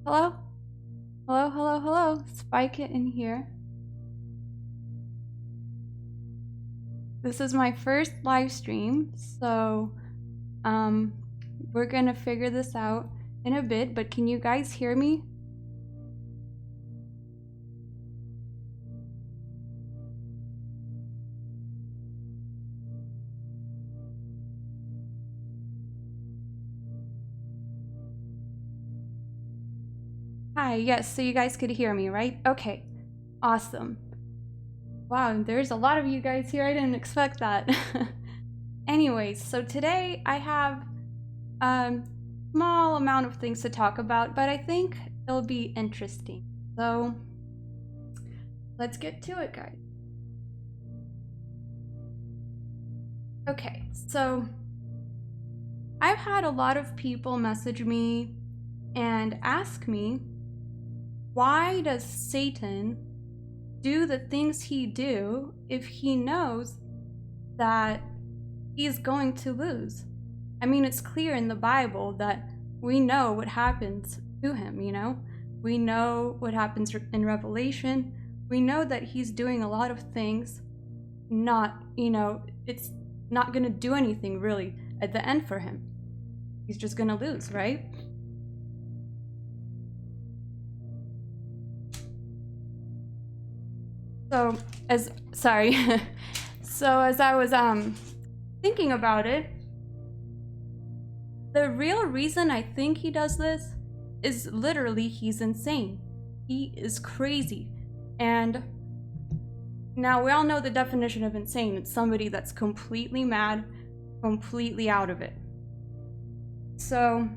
Hello? Hello. Kitten here. This is my first live stream, so we're gonna figure this out in a bit, but can you guys hear me? Hi, yes, so you guys could hear me, right? Okay, awesome. Wow, there's a lot of you guys here. I didn't expect that. Anyways, so today I have a small amount of things to talk about, but I think it'll be interesting. So let's get to it, guys. Okay, so I've had a lot of people message me and ask me, why does Satan do the things he do if he knows that he's going to lose? I mean, it's clear in the Bible that we know what happens to him, you know? We know what happens in Revelation. We know that he's doing a lot of things it's not gonna do anything really at the end for him. He's just gonna lose, right? So as I was thinking about it, the real reason I think he does this is literally he's insane. He is crazy. And now we all know the definition of insane. It's somebody that's completely mad, completely out of it. So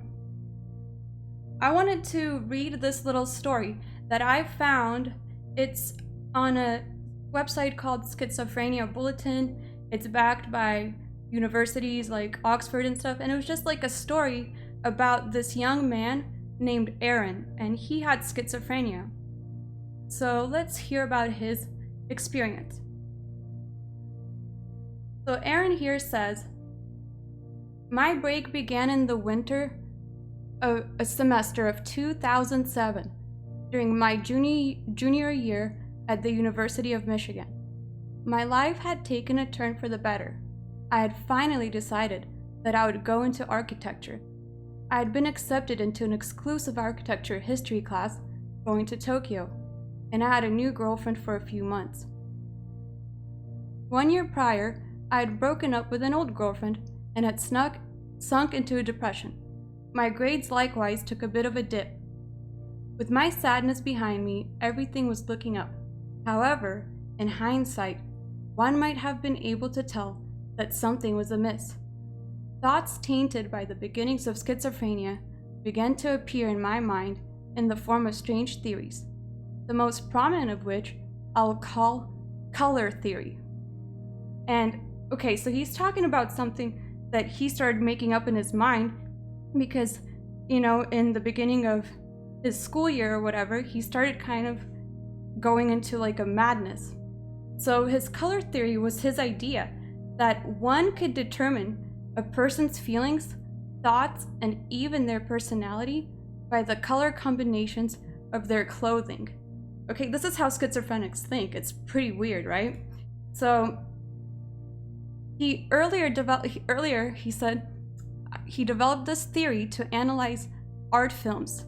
I wanted to read this little story that I found. It's on a website called Schizophrenia Bulletin. It's backed by universities like Oxford and stuff, and it was just like a story about this young man named Aaron, and he had schizophrenia. So let's hear about his experience. So Aaron here says, my break began in the winter of a semester of 2007 during my junior year at the University of Michigan. My life had taken a turn for the better. I had finally decided that I would go into architecture. I had been accepted into an exclusive architecture history class going to Tokyo, and I had a new girlfriend for a few months. 1 year prior, I had broken up with an old girlfriend and had sunk into a depression. My grades likewise took a bit of a dip. With my sadness behind me, everything was looking up. However, in hindsight, one might have been able to tell that something was amiss. Thoughts tainted by the beginnings of schizophrenia began to appear in my mind in the form of strange theories, the most prominent of which I'll call color theory. And okay, so he's talking about something that he started making up in his mind because, in the beginning of his school year or whatever, he started kind of going into like a madness. So his color theory was his idea that one could determine a person's feelings, thoughts, and even their personality by the color combinations of their clothing. Okay, this is how schizophrenics think. It's pretty weird, right? So he said he developed this theory to analyze art films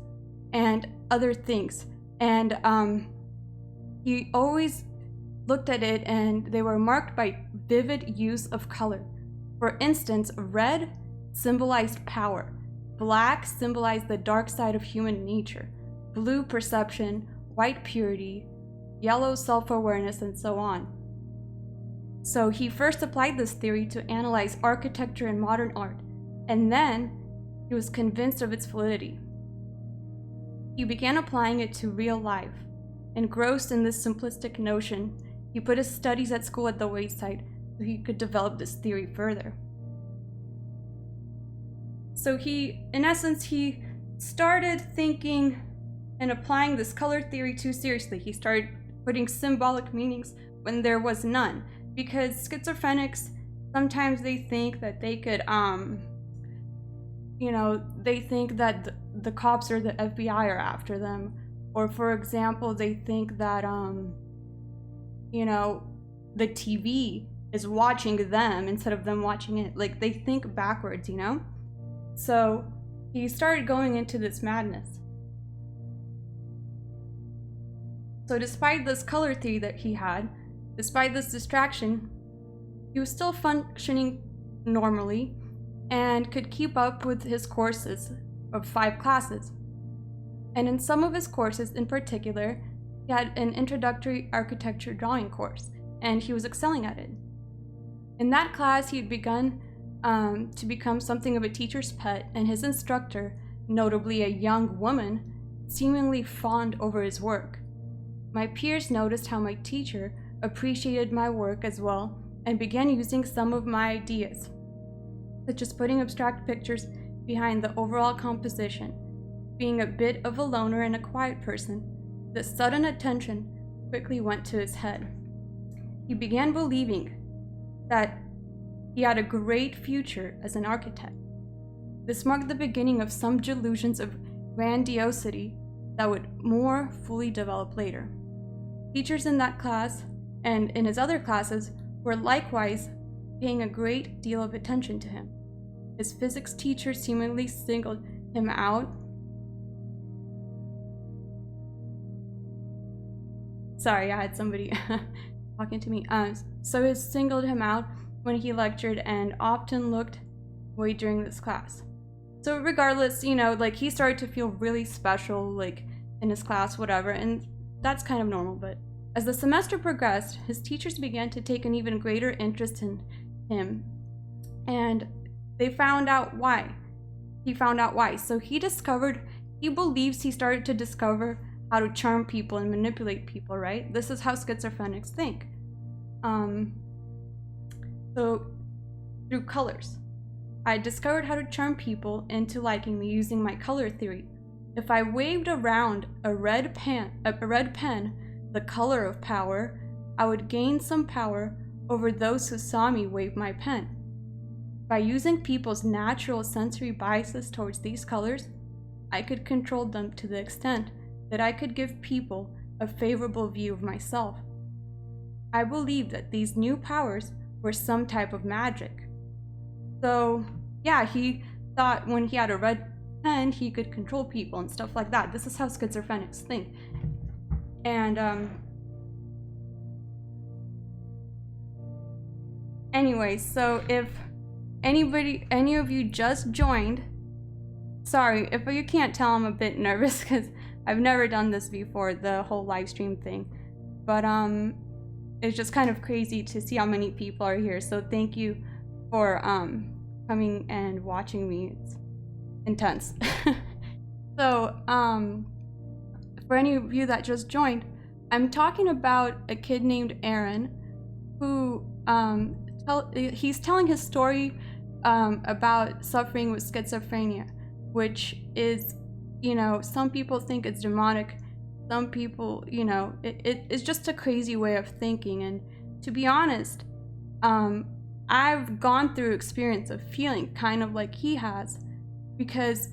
and other things, and he always looked at it and they were marked by vivid use of color. For instance, red symbolized power, black symbolized the dark side of human nature, blue perception, white purity, yellow self-awareness, and so on. So he first applied this theory to analyze architecture and modern art, and then he was convinced of its validity. He began applying it to real life. Engrossed in this simplistic notion, he put his studies at school at the wayside so he could develop this theory further. So in essence, he started thinking and applying this color theory too seriously. He started putting symbolic meanings when there was none, because schizophrenics, sometimes they think that they could you know, they think that the cops or the FBI are after them. Or for example, they think that, you know, the TV is watching them instead of them watching it. Like, they think backwards, you know? So he started going into this madness. So despite this color theory that he had, despite this distraction, he was still functioning normally and could keep up with his courses of 5 classes. And in some of his courses in particular, he had an introductory architecture drawing course, and he was excelling at it. In that class, he had begun to become something of a teacher's pet, and his instructor, notably a young woman, seemingly fawned over his work. My peers noticed how my teacher appreciated my work as well and began using some of my ideas, such as putting abstract pictures behind the overall composition. Being a bit of a loner and a quiet person, the sudden attention quickly went to his head. He began believing that he had a great future as an architect. This marked the beginning of some delusions of grandiosity that would more fully develop later. Teachers in that class and in his other classes were likewise paying a great deal of attention to him. His physics teacher seemingly singled him out. Sorry, I had somebody talking to me. So he singled him out when he lectured and often looked away during this class. So regardless, you know, like, he started to feel really special, like, in his class, whatever, and that's kind of normal. But as the semester progressed, his teachers began to take an even greater interest in him, and they found out why. He found out why. So he believes he started to discover how to charm people and manipulate people, right? This is how schizophrenics think. So through colors, I discovered how to charm people into liking me using my color theory. If I waved around a red pen, the color of power, I would gain some power over those who saw me wave my pen. By using people's natural sensory biases towards these colors, I could control them to the extent that I could give people a favorable view of myself. I believed that these new powers were some type of magic. So yeah, he thought when he had a red pen, he could control people and stuff like that. This is how schizophrenics think. And anyway, so if any of you just joined, sorry, if you can't tell, I'm a bit nervous because I've never done this before, the whole live stream thing. But it's just kind of crazy to see how many people are here. So thank you for coming and watching me. It's intense. So for any of you that just joined, I'm talking about a kid named Aaron who he's telling his story about suffering with schizophrenia, which is, you know, some people think it's demonic. Some people, you know, it's just a crazy way of thinking. And to be honest, I've gone through experience of feeling kind of like he has, because,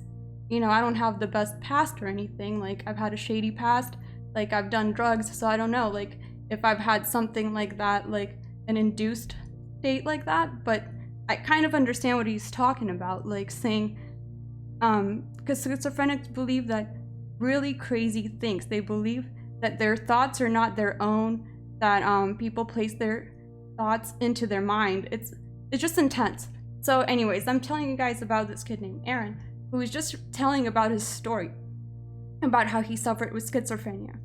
you know, I don't have the best past or anything. Like, I've had a shady past, like, I've done drugs, so I don't know, like, if I've had something like that, like an induced state like that. But I kind of understand what he's talking about, like saying, because schizophrenics believe that really crazy things. They believe that their thoughts are not their own, that people place their thoughts into their mind. It's just intense. So anyways, I'm telling you guys about this kid named Aaron, who was just telling about his story, about how he suffered with schizophrenia.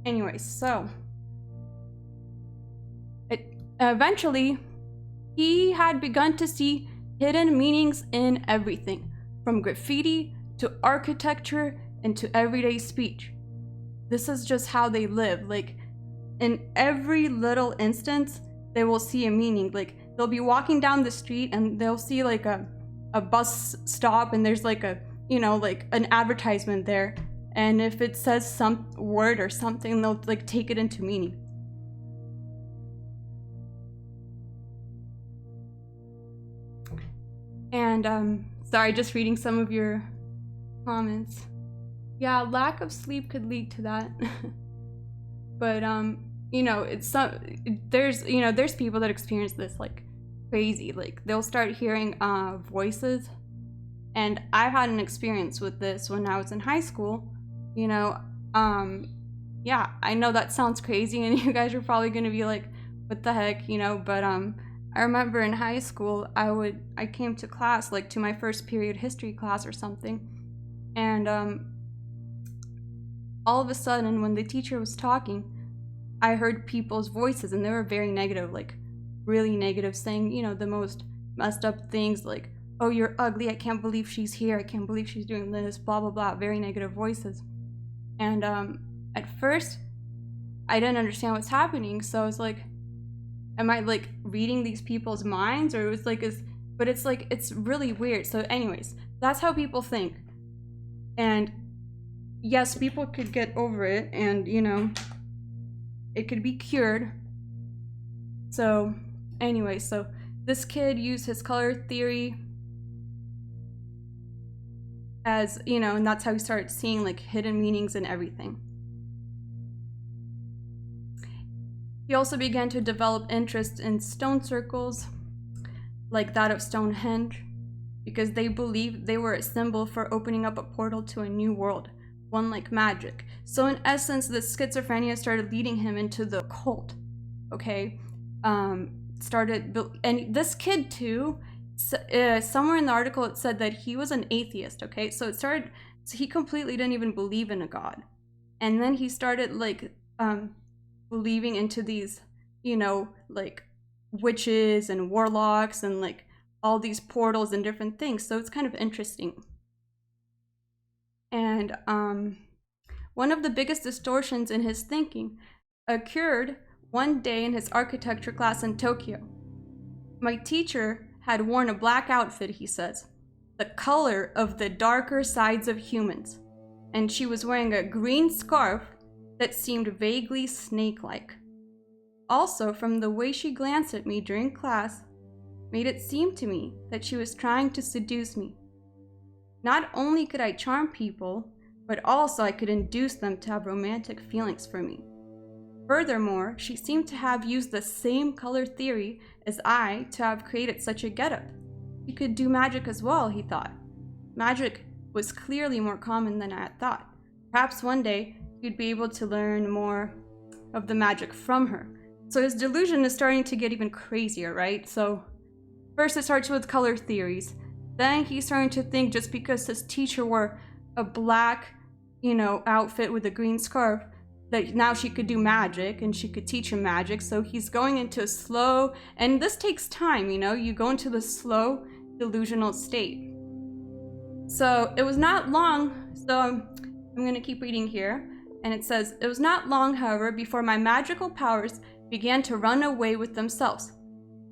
Anyways, so eventually he had begun to see hidden meanings in everything, from graffiti to architecture and to everyday speech. This is just how they live. Like, in every little instance, they will see a meaning. Like, they'll be walking down the street and they'll see like a bus stop, and there's like a, you know, like an advertisement there. And if it says some word or something, they'll like take it into meaning. And Sorry, just reading some of your comments. Yeah, lack of sleep could lead to that. But you know, there's people that experience this like crazy. Like they'll start hearing voices. And I've had an experience with this when I was in high school. You know, yeah, I know that sounds crazy and you guys are probably gonna be like, what the heck, you know, but I remember in high school I came to class, like to my first period history class or something, and all of a sudden when the teacher was talking, I heard people's voices and they were very negative, like really negative, saying, you know, the most messed up things like, oh, you're ugly, I can't believe she's here, I can't believe she's doing this, blah blah blah, very negative voices. And at first I didn't understand what's happening, so I was like, am I like reading these people's minds? Or it was like, but it's like, it's really weird. So anyways, that's how people think. And yes, people could get over it and, you know, it could be cured. So anyway, so this kid used his color theory as, you know, and that's how he started seeing like hidden meanings in everything. He also began to develop interest in stone circles, like that of Stonehenge, because they believed they were a symbol for opening up a portal to a new world, one like magic. So in essence, the schizophrenia started leading him into the occult, okay? And this kid too, somewhere in the article it said that he was an atheist, okay? So he completely didn't even believe in a god. And then he started like, believing into these, you know, like witches and warlocks and like all these portals and different things. So it's kind of interesting. And one of the biggest distortions in his thinking occurred one day in his architecture class in Tokyo. My teacher had worn a black outfit, he says, the color of the darker sides of humans, and she was wearing a green scarf that seemed vaguely snake-like. Also, from the way she glanced at me during class, made it seem to me that she was trying to seduce me. Not only could I charm people, but also I could induce them to have romantic feelings for me. Furthermore, she seemed to have used the same color theory as I to have created such a getup. She could do magic as well, he thought. Magic was clearly more common than I had thought. Perhaps one day, he'd be able to learn more of the magic from her. So his delusion is starting to get even crazier, right? So first it starts with color theories. Then he's starting to think just because his teacher wore a black, you know, outfit with a green scarf, that now she could do magic and she could teach him magic. So he's going into a slow, and this takes time, you know, you go into the slow delusional state. So it was not long, so I'm gonna keep reading here. And it says, it was not long, however, before my magical powers began to run away with themselves.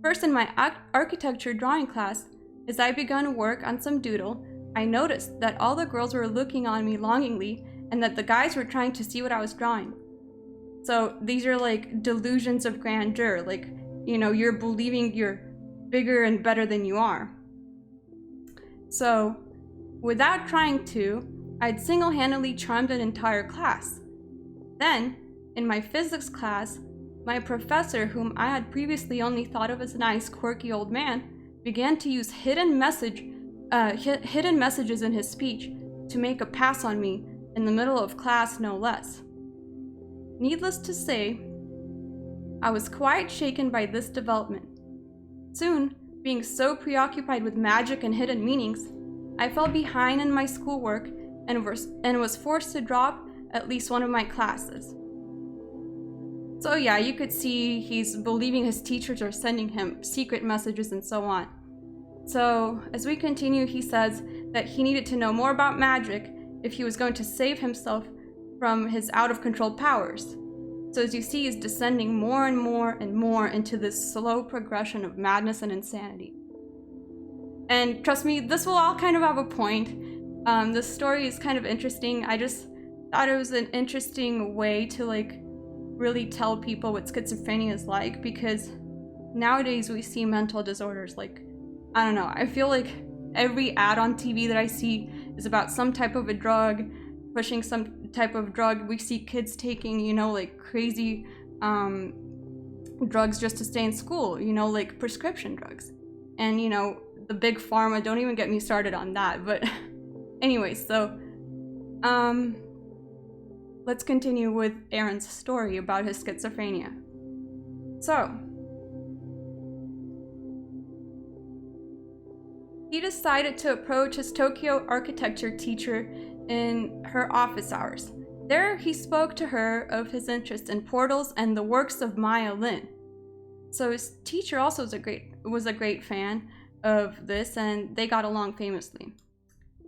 First, in my architecture drawing class, as I began work on some doodle, I noticed that all the girls were looking on me longingly and that the guys were trying to see what I was drawing. So these are like delusions of grandeur, like, you know, you're believing you're bigger and better than you are. So without trying to, I'd single-handedly charmed an entire class. Then, in my physics class, my professor, whom I had previously only thought of as a nice, quirky old man, began to use hidden messages in his speech to make a pass on me in the middle of class, no less. Needless to say, I was quite shaken by this development. Soon, being so preoccupied with magic and hidden meanings, I fell behind in my schoolwork and was forced to drop at least one of my classes. So yeah, you could see he's believing his teachers are sending him secret messages and so on. So as we continue, he says that he needed to know more about magic if he was going to save himself from his out-of-control powers. So as you see, he's descending more and more and more into this slow progression of madness and insanity. And trust me, this will all kind of have a point. This story is kind of interesting. I just thought it was an interesting way to like really tell people what schizophrenia is like, because nowadays we see mental disorders like, I don't know, I feel like every ad on TV that I see is about some type of a drug, pushing some type of drug. We see kids taking, you know, like crazy drugs just to stay in school, you know, like prescription drugs. And, you know, the big pharma, don't even get me started on that. But anyways, so let's continue with Aaron's story about his schizophrenia. So he decided to approach his Tokyo architecture teacher in her office hours. There he spoke to her of his interest in portals and the works of Maya Lin. So his teacher also was a great fan of this, and they got along famously.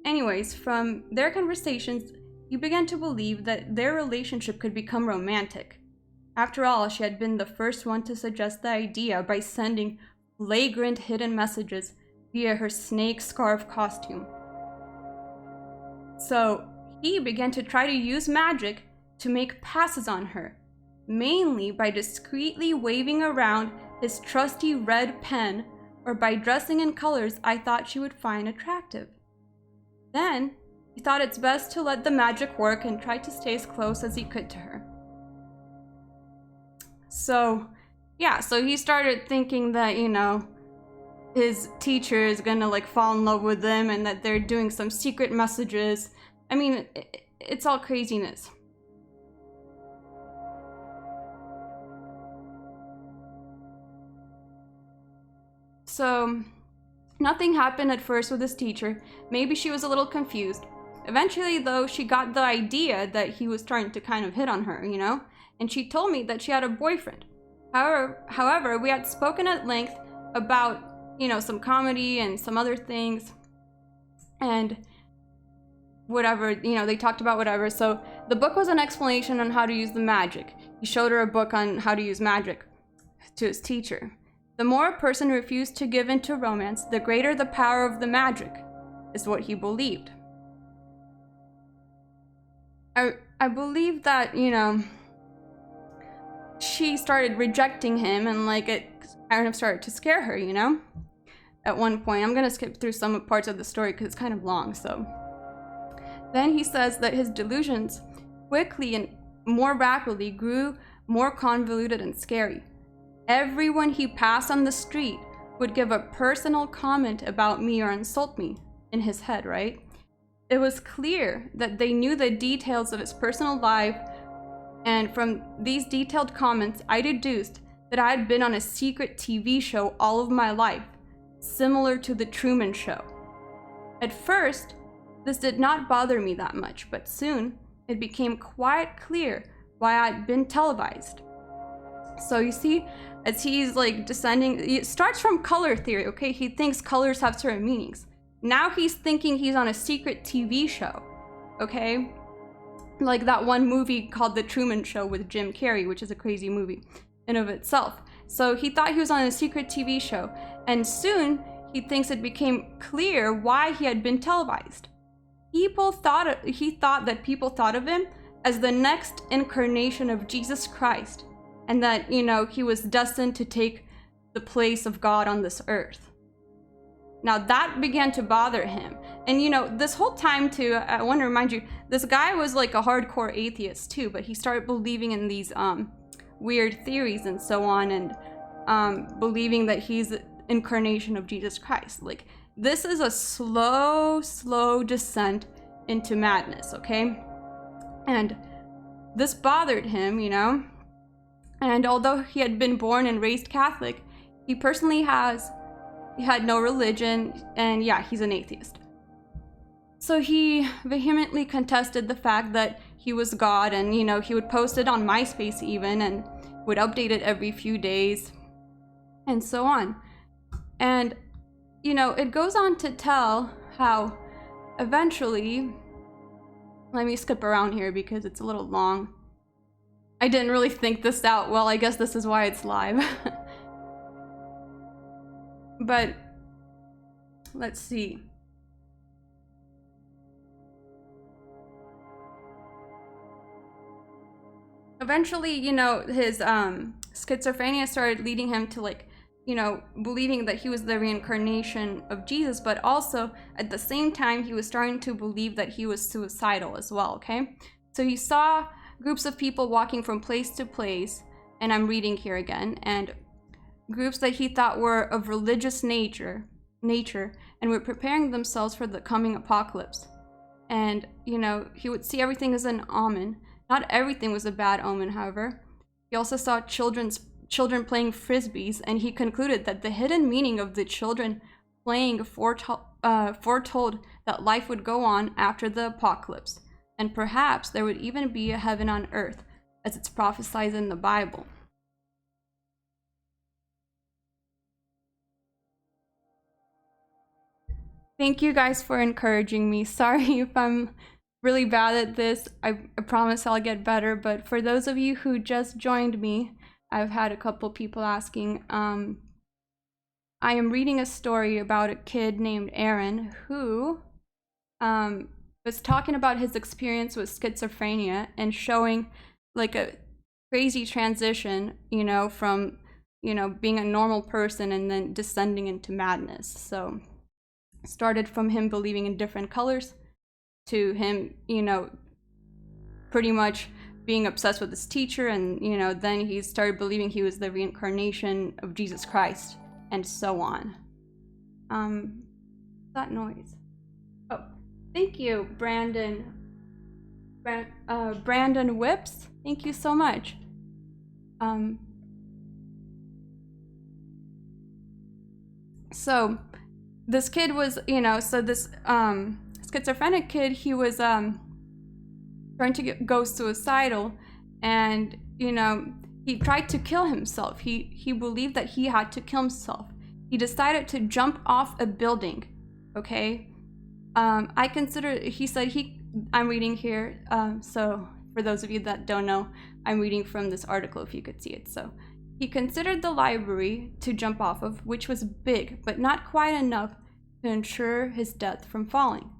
Anyways, from their conversations, he began to believe that their relationship could become romantic. After all, she had been the first one to suggest the idea by sending flagrant hidden messages via her snake scarf costume. So he began to try to use magic to make passes on her, mainly by discreetly waving around his trusty red pen or by dressing in colors I thought she would find attractive. Then he thought it's best to let the magic work and tried to stay as close as he could to her. So he started thinking that, you know, his teacher is gonna like fall in love with him and that they're doing some secret messages. I mean, it's all craziness. So nothing happened at first with his teacher. Maybe she was a little confused. Eventually, though, she got the idea that he was trying to kind of hit on her, you know? And she told me that she had a boyfriend. However, we had spoken at length about, you know, some comedy and some other things. And whatever, you know, they talked about whatever. So the book was an explanation on how to use the magic. He showed her a book on how to use magic to his teacher. The more a person refused to give in to romance, the greater the power of the magic, is what he believed. I believe that, you know, she started rejecting him and like it kind of started to scare her, you know? At one point, I'm gonna skip through some parts of the story because it's kind of long, so. Then he says that his delusions quickly and more rapidly grew more convoluted and scary. Everyone he passed on the street would give a personal comment about me or insult me in his head, right? It was clear that they knew the details of his personal life, and from these detailed comments, I deduced that I had been on a secret TV show all of my life, similar to The Truman Show. At first, this did not bother me that much, but soon it became quite clear why I'd been televised. So you see, as he's like descending, it starts from color theory, okay? He thinks colors have certain meanings. Now he's thinking he's on a secret TV show, okay? Like that one movie called The Truman Show with Jim Carrey, which is a crazy movie in of itself. So he thought he was on a secret TV show, and soon he thinks it became clear why he had been televised. He thought that people thought of him as the next incarnation of Jesus Christ, and that, you know, he was destined to take the place of God on this earth. Now that began to bother him. And you know, this whole time too, I want to remind you, this guy was like a hardcore atheist too, but he started believing in these weird theories and so on, and believing that he's the incarnation of Jesus Christ. Like, this is a slow descent into madness, okay? And this bothered him, you know? And although he had been born and raised Catholic, he had no religion, and yeah, he's an atheist. So he vehemently contested the fact that he was God, and you know, he would post it on MySpace even, and would update it every few days, and so on. And you know, it goes on to tell how eventually, let me skip around here because it's a little long. I didn't really think this out well. I guess this is why it's live. But let's see. Eventually, you know, his schizophrenia started leading him to like believing that he was the reincarnation of Jesus, but also at the same time, he was starting to believe that he was suicidal as well, okay? So he saw groups of people walking from place to place, and I'm reading here again, and groups that he thought were of religious nature, and were preparing themselves for the coming apocalypse. And, he would see everything as an omen. Not everything was a bad omen, however. He also saw children playing frisbees, and he concluded that the hidden meaning of the children playing foretold that life would go on after the apocalypse, and perhaps there would even be a heaven on earth, as it's prophesied in the Bible. Thank you guys for encouraging me. Sorry if I'm really bad at this. I promise I'll get better, but for those of you who just joined me, I've had a couple people asking. I am reading a story about a kid named Aaron who was talking about his experience with schizophrenia and showing like a crazy transition, from, being a normal person and then descending into madness. So it started from him believing in different colors to him, pretty much being obsessed with his teacher, and then he started believing he was the reincarnation of Jesus Christ, and so on. That noise. Oh, thank you, Brandon. Brandon Whips. Thank you so much. So this kid was, so this schizophrenic kid, he was trying to go suicidal, and he tried to kill himself. He believed that he had to kill himself. He decided to jump off a building. Okay, I'm reading here, so for those of you that don't know, I'm reading from this article if you could see it. So he considered the library to jump off of, which was big but not quite enough to ensure his death from falling.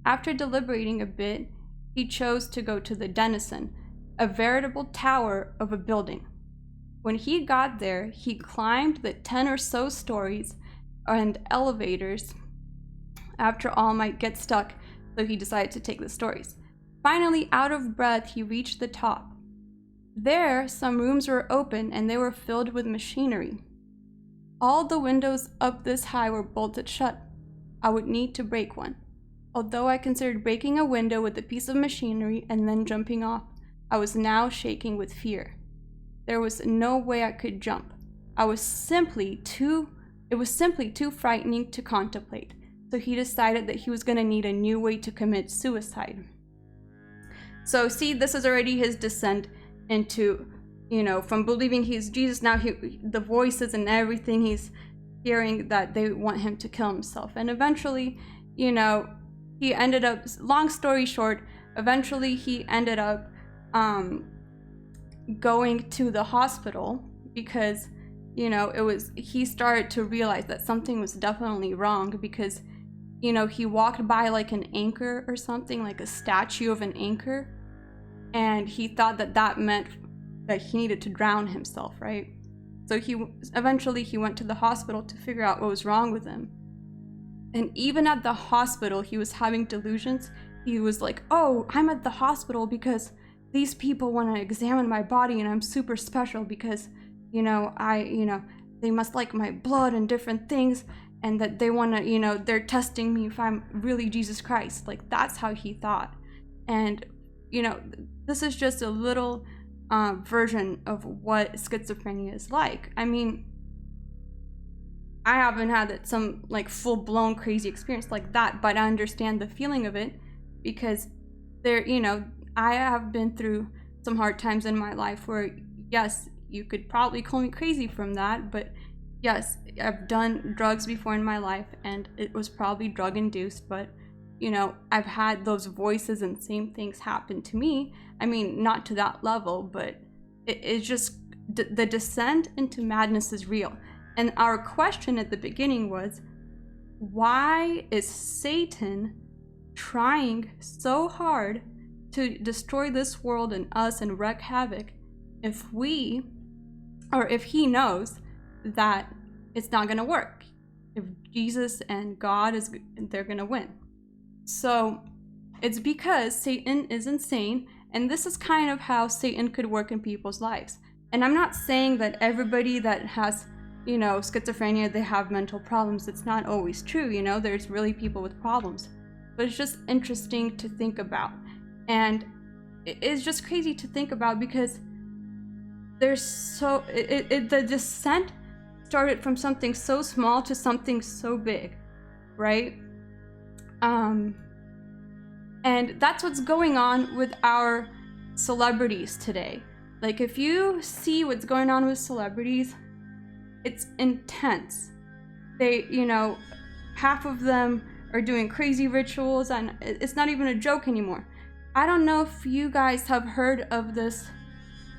After deliberating a bit, he chose to go to the Denizen, a veritable tower of a building. When he got there, he climbed the 10 or so stories and elevators. After all might get stuck, so he decided to take the stories. Finally, out of breath, he reached the top. There, some rooms were open and they were filled with machinery. All the windows up this high were bolted shut. I would need to break one. Although I considered breaking a window with a piece of machinery and then jumping off, I was now shaking with fear. There was no way I could jump. It was simply too frightening to contemplate. So he decided that he was going to need a new way to commit suicide. So see, this is already his descent into, from believing he's Jesus, now the voices and everything he's hearing that they want him to kill himself. And eventually, he ended up, long story short, eventually he ended up going to the hospital because, he started to realize that something was definitely wrong because, he walked by like an anchor or something, like a statue of an anchor, and he thought that meant that he needed to drown himself, right? So eventually he went to the hospital to figure out what was wrong with him. And even at the hospital, he was having delusions. He was like, oh, I'm at the hospital because these people want to examine my body and I'm super special because, they must like my blood and different things, and that they want to, they're testing me if I'm really Jesus Christ. Like, that's how he thought. And, this is just a little version of what schizophrenia is like. I mean, I haven't had some like full-blown crazy experience like that, but I understand the feeling of it because I have been through some hard times in my life where, yes, you could probably call me crazy from that, but yes, I've done drugs before in my life and it was probably drug-induced, but I've had those voices and same things happen to me. I mean, not to that level, but it's just the descent into madness is real. And our question at the beginning was, why is Satan trying so hard to destroy this world and us and wreak havoc if he knows that it's not gonna work. If Jesus and God they're gonna win. So it's because Satan is insane, and this is kind of how Satan could work in people's lives. And I'm not saying that everybody that has, you know, schizophrenia, they have mental problems. It's not always true, you know, there's really people with problems. But it's just interesting to think about. And it's just crazy to think about because the descent started from something so small to something so big, right? And that's what's going on with our celebrities today. Like, if you see what's going on with celebrities, it's intense. They, you know, half of them are doing crazy rituals, and it's not even a joke anymore. I don't know if you guys have heard of this.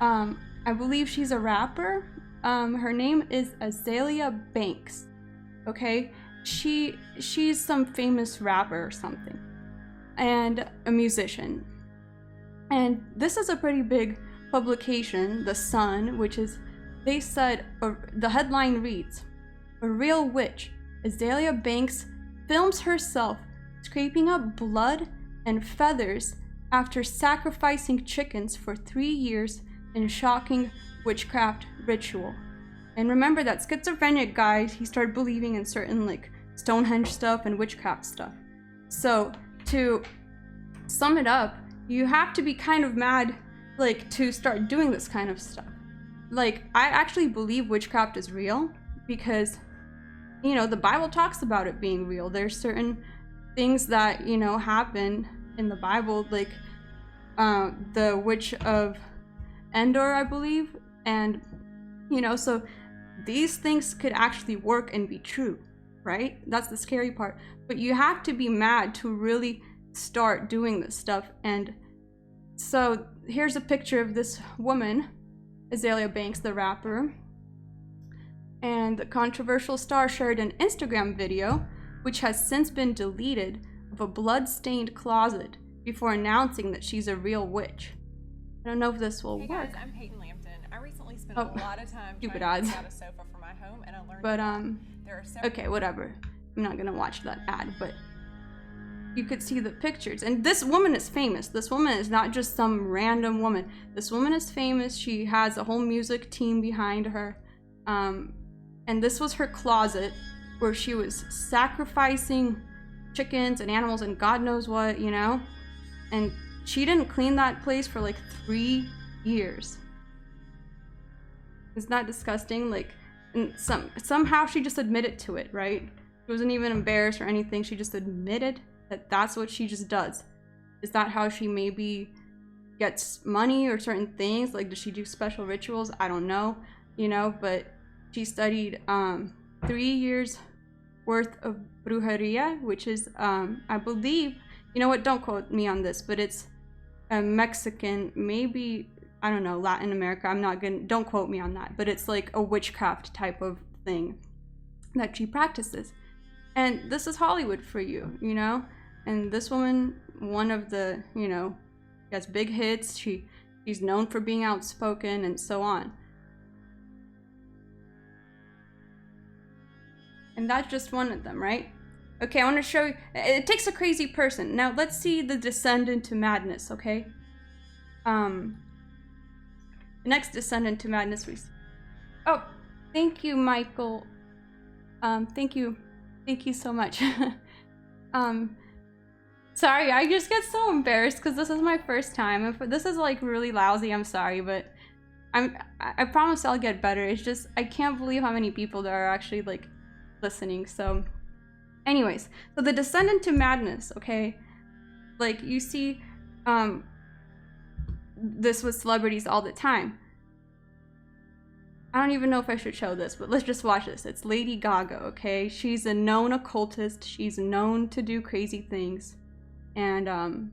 I believe she's a rapper. Her name is Azalea Banks. Okay, she's some famous rapper or something, and a musician. And this is a pretty big publication, The Sun, which is, they said, the headline reads, "A real witch, Azalea Banks films herself scraping up blood and feathers after sacrificing chickens for 3 years in shocking witchcraft ritual." And remember that schizophrenic guy, he started believing in certain like Stonehenge stuff and witchcraft stuff. So to sum it up, you have to be kind of mad, like, to start doing this kind of stuff. Like, I actually believe witchcraft is real because, you know, the Bible talks about it being real. There's certain things that, you know, happen in the Bible, like the witch of Endor, I believe. And, you know, so these things could actually work and be true, right? That's the scary part. But you have to be mad to really start doing this stuff. And so here's a picture of this woman, Azalea Banks, the rapper. And the controversial star shared an Instagram video, which has since been deleted, of a blood-stained closet before announcing that she's a real witch. I don't know if this will work. Hey guys, I'm Kitten. I recently spent a lot of time trying to pick out a sofa for my home, and I learned there are several... Okay, whatever. I'm not gonna watch that ad, but you could see the pictures. And this woman is famous. This woman is not just some random woman. This woman is famous. She has a whole music team behind her. And this was her closet where she was sacrificing chickens and animals and God knows what, you know? And she didn't clean that place for like 3 years. Isn't that disgusting? Like, and somehow she just admitted to it, right? She wasn't even embarrassed or anything. She just admitted that that's what she just does. Is that how she maybe gets money or certain things? Like, does she do special rituals? I don't know, you know, but she studied 3 years worth of brujeria, which is, I believe, you know what, don't quote me on this, but it's a Mexican, maybe, I don't know, Latin America, don't quote me on that, but it's like a witchcraft type of thing that she practices. And this is Hollywood for you, you know? And this woman, one of the, you know, she has big hits, she's known for being outspoken and so on. And that's just one of them, right? Okay, I want to show you, it takes a crazy person. Now let's see the descent into madness, okay? The next descent into madness we see. Oh, thank you, Michael. Thank you so much. Sorry, I just get so embarrassed because this is my first time. If this is like really lousy, I'm sorry, but I promise I'll get better. It's just, I can't believe how many people there are actually like listening. So anyways, so the descent into madness, okay? Like, you see this with celebrities all the time. I don't even know if I should show this, but let's just watch this. It's Lady Gaga, okay? She's a known occultist. She's known to do crazy things. And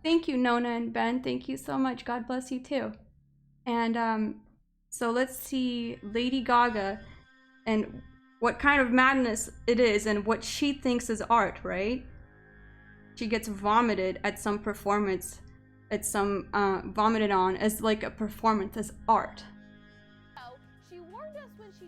thank you, Nona and Ben. Thank you so much. God bless you too. And so let's see Lady Gaga and what kind of madness it is and what she thinks is art, right? She gets vomited at some performance, vomited on as like a performance, as art. She warned us when she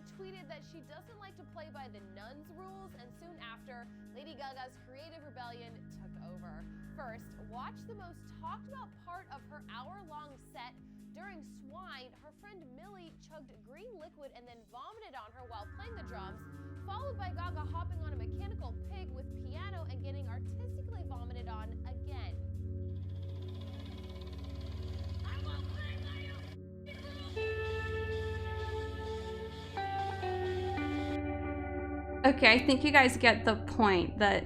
play by the nuns rules, and soon after, Lady Gaga's creative rebellion took over. First, watch the most talked about part of her hour-long set. During Swine, her friend Millie chugged green liquid and then vomited on her while playing the drums, followed by Gaga hopping on a mechanical pig with piano and getting artistically vomited on again. Okay, I think you guys get the point that,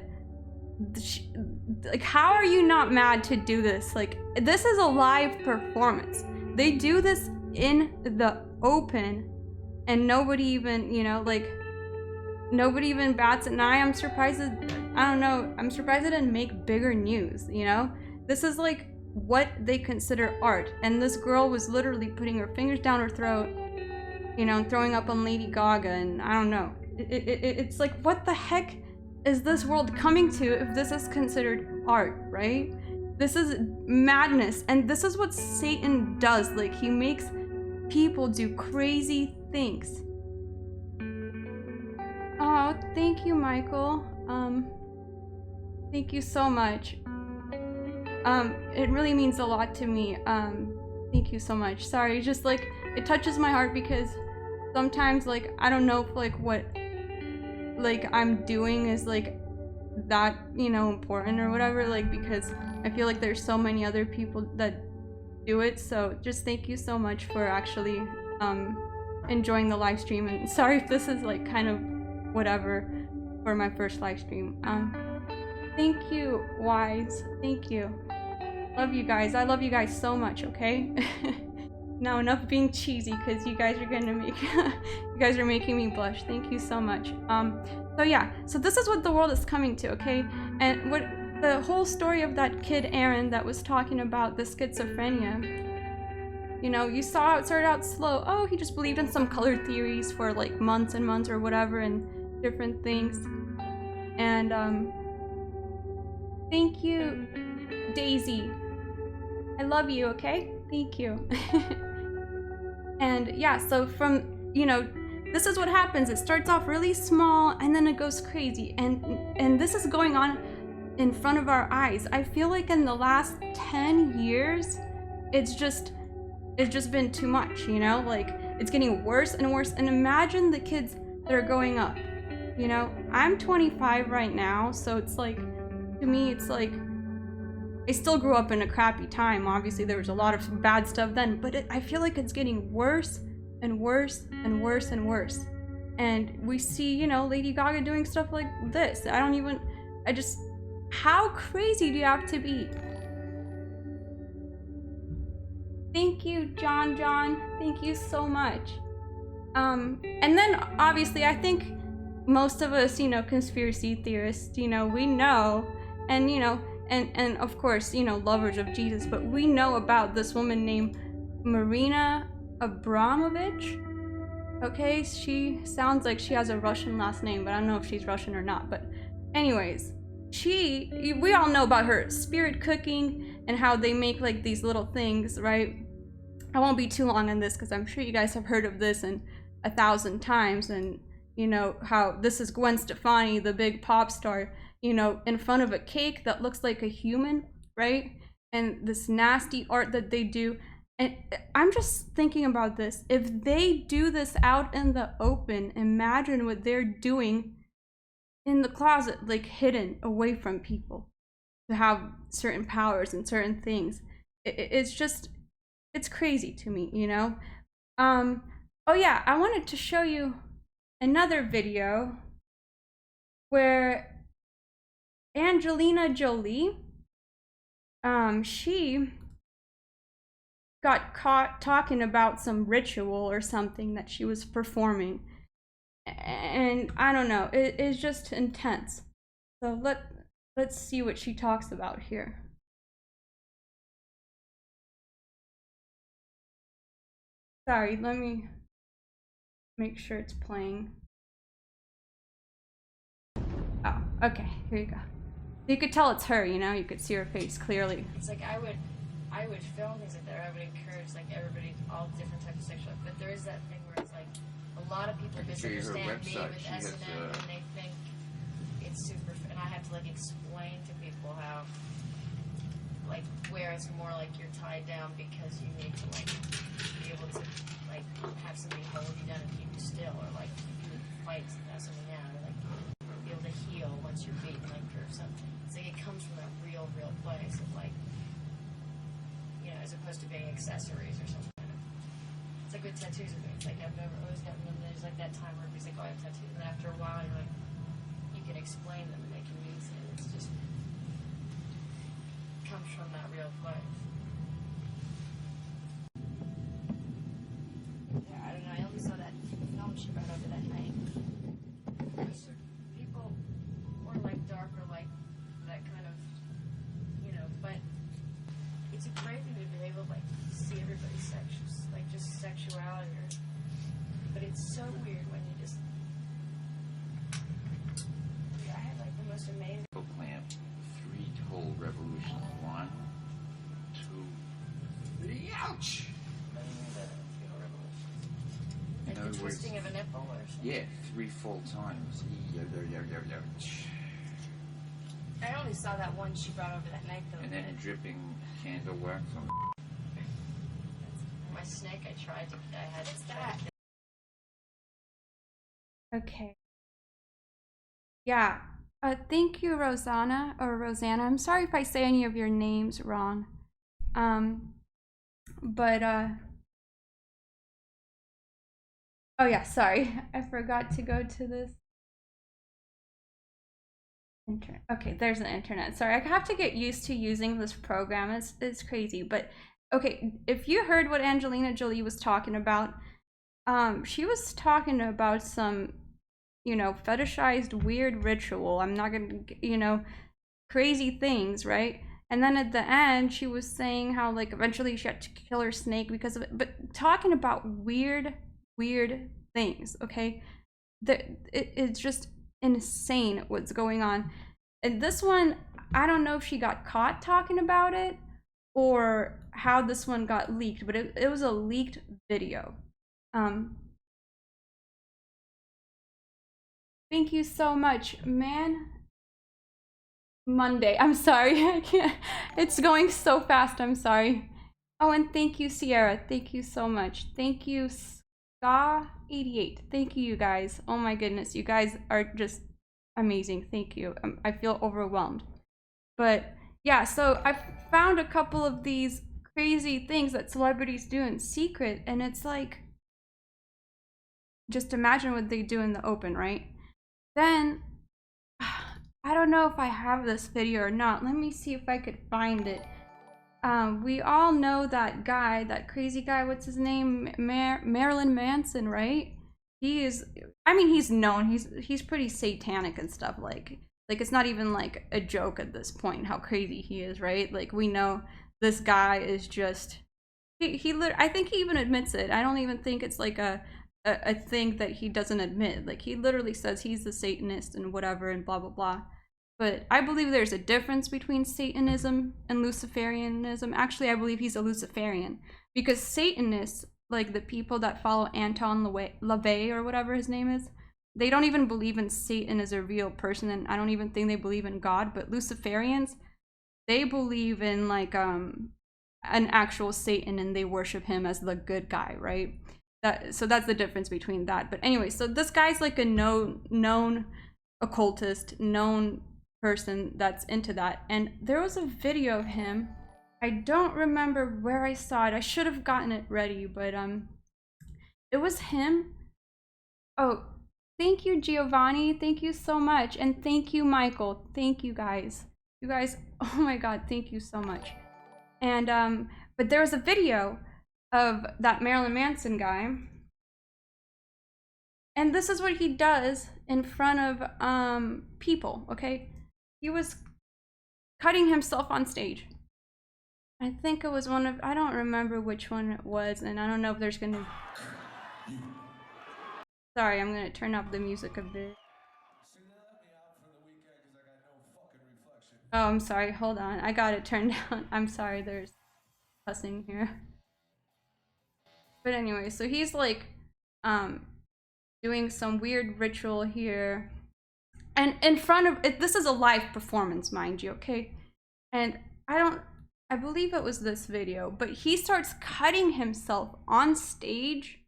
like, how are you not mad to do this? Like, this is a live performance. They do this in the open, and nobody even, you know, like, nobody even bats an eye. I'm surprised that, I don't know, I'm surprised it didn't make bigger news, you know? This is like what they consider art, and this girl was literally putting her fingers down her throat, you know, and throwing up on Lady Gaga, and I don't know. It's like, what the heck is this world coming to if this is considered art, right? This is madness, and this is what Satan does. Like, he makes people do crazy things. Oh, thank you, Michael. Thank you so much. It really means a lot to me. Thank you so much. Sorry, just like, it touches my heart because sometimes, like, I don't know if, like, what, like, I'm doing is, like, that, you know, important or whatever, like, because I feel like there's so many other people that do it. So just thank you so much for actually enjoying the live stream, and sorry if this is, like, kind of whatever for my first live stream. Thank you, Wise. Thank you. Love you guys. I love you guys so much, okay? Now enough being cheesy, because you guys are gonna make you guys are making me blush. Thank you so much. So yeah, so this is what the world is coming to, okay? And what the whole story of that kid Aaron that was talking about the schizophrenia, you know, you saw it started out slow. Oh, he just believed in some color theories for like months and months or whatever, and different things. And thank you, Daisy. I love you, okay? Thank you. And yeah, so from, you know, this is what happens. It starts off really small and then it goes crazy. And this is going on in front of our eyes. I feel like in the last 10 years, it's just been too much, you know? Like, it's getting worse and worse. And imagine the kids that are going up, you know? I'm 25 right now, so it's like, to me, it's like, I still grew up in a crappy time. Obviously, there was a lot of bad stuff then, but I feel like it's getting worse and worse and worse and worse. And we see, you know, Lady Gaga doing stuff like this. How crazy do you have to be? Thank you, John. Thank you so much. And then, obviously, I think most of us, you know, conspiracy theorists, you know, we know, and, you know, and of course, you know, lovers of Jesus, but we know about this woman named Marina Abramovich. Okay, she sounds like she has a Russian last name, but I don't know if she's Russian or not. But anyways, we all know about her spirit cooking and how they make like these little things, right? I won't be too long on this because I'm sure you guys have heard of this 1,000 times, and you know how this is Gwen Stefani, the big pop star, you know, in front of a cake that looks like a human, right? And this nasty art that they do. And I'm just thinking about this. If they do this out in the open, imagine what they're doing in the closet, like hidden away from people, to have certain powers and certain things. It's crazy to me, you know? Oh yeah, I wanted to show you another video where Angelina Jolie, she got caught talking about some ritual or something that she was performing, and I don't know, it's just intense. So let's see what she talks about here. Sorry, let me make sure it's playing. Oh, okay, here you go. You could tell it's her, you know, you could see her face clearly. It's like I would film things like that. I would encourage like everybody, all different types of sexual, but there is that thing where it's like A lot of people misunderstand me with S&M and they think it's super, and I have to like explain to people how, like, where it's more like you're tied down because you need to like be able to like have somebody hold you down and keep you still, or like if you fight something out, or like be able to heal once you're beaten, like, or something. It's like it comes from that real place of like, you know, as opposed to being accessories or something. It's like with tattoos with me. It's like I've never always gotten them. There's like that time where everybody's like, oh, I have tattoos, and after a while you're like, you can explain them and they can mean it. It's just comes from that real place. Yeah, I don't know. I only saw that film she brought over that night. People or like darker, like that kind of, you know. But it's a great thing to be able to like see everybody's like just sexuality. But it's so weird when you just. Yeah, I had like the most amazing. Plan 3 total revolutions. 1, 2, 3. Ouch! Like the twisting of a nipple or something? Yeah, 3 full times. I only saw that one she brought over that night though. And then dripping candle wax on. My snake, I tried to. I had that. Okay. Yeah. Thank you, Rosanna or Rosanna. I'm sorry if I say any of your names wrong. But oh yeah, sorry. I forgot to go to this. Okay, there's the internet. Sorry, I have to get used to using this program. It's crazy. But okay, if you heard what Angelina Jolie was talking about, she was talking about some, you know, fetishized weird ritual. I'm not gonna, you know, crazy things, right? And then at the end, she was saying how like eventually she had to kill her snake because of it. But talking about weird things, okay? It's just insane what's going on. And this one, I don't know if she got caught talking about it or how this one got leaked, but it was a leaked video. Thank you so much, man. Monday, I'm sorry. I can't. It's going so fast. I'm sorry. Oh, and thank you, Sierra. Thank you so much. Thank you, Ska88. Thank you, you guys. Oh my goodness, you guys are just amazing. Thank you. I feel overwhelmed. But yeah, so I found a couple of these crazy things that celebrities do in secret, and it's like, just imagine what they do in the open, right? Then I don't know if I have this video or not. Let me see if I could find it. We all know that guy, that crazy guy, what's his name? Marilyn Manson, right? He is, I mean, he's known, he's pretty satanic and stuff, like it's not even like a joke at this point how crazy he is, right? Like, we know this guy is just, I think he even admits it. I don't even think it's like a thing that he doesn't admit. Like, he literally says he's a Satanist and whatever and blah blah blah. But I believe there's a difference between Satanism and Luciferianism. Actually, I believe he's a Luciferian, because Satanists, like the people that follow Anton LaVey or whatever his name is, they don't even believe in Satan as a real person, and I don't even think they believe in God. But Luciferians, they believe in like an actual Satan, and they worship him as the good guy, right? So that's the difference between that. But anyway, so this guy's like a known occultist, known person that's into that. And there was a video of him. I don't remember where I saw it. I should have gotten it ready, but it was him. Oh, thank you, Giovanni. Thank you so much. And thank you, Michael. Thank you guys. You guys, oh my god, thank you so much. And but there was a video of that Marilyn Manson guy. And this is what he does in front of people, okay? He was cutting himself on stage. I think it was one of, I don't remember which one it was, and I don't know if there's gonna... Sorry, I'm gonna turn up the music a bit. Oh, I'm sorry, hold on. I got it turned down. I'm sorry, there's cussing here. But anyway, so he's like, doing some weird ritual here. And in front of it, this is a live performance, mind you, okay? And I believe it was this video, but he starts cutting himself on stage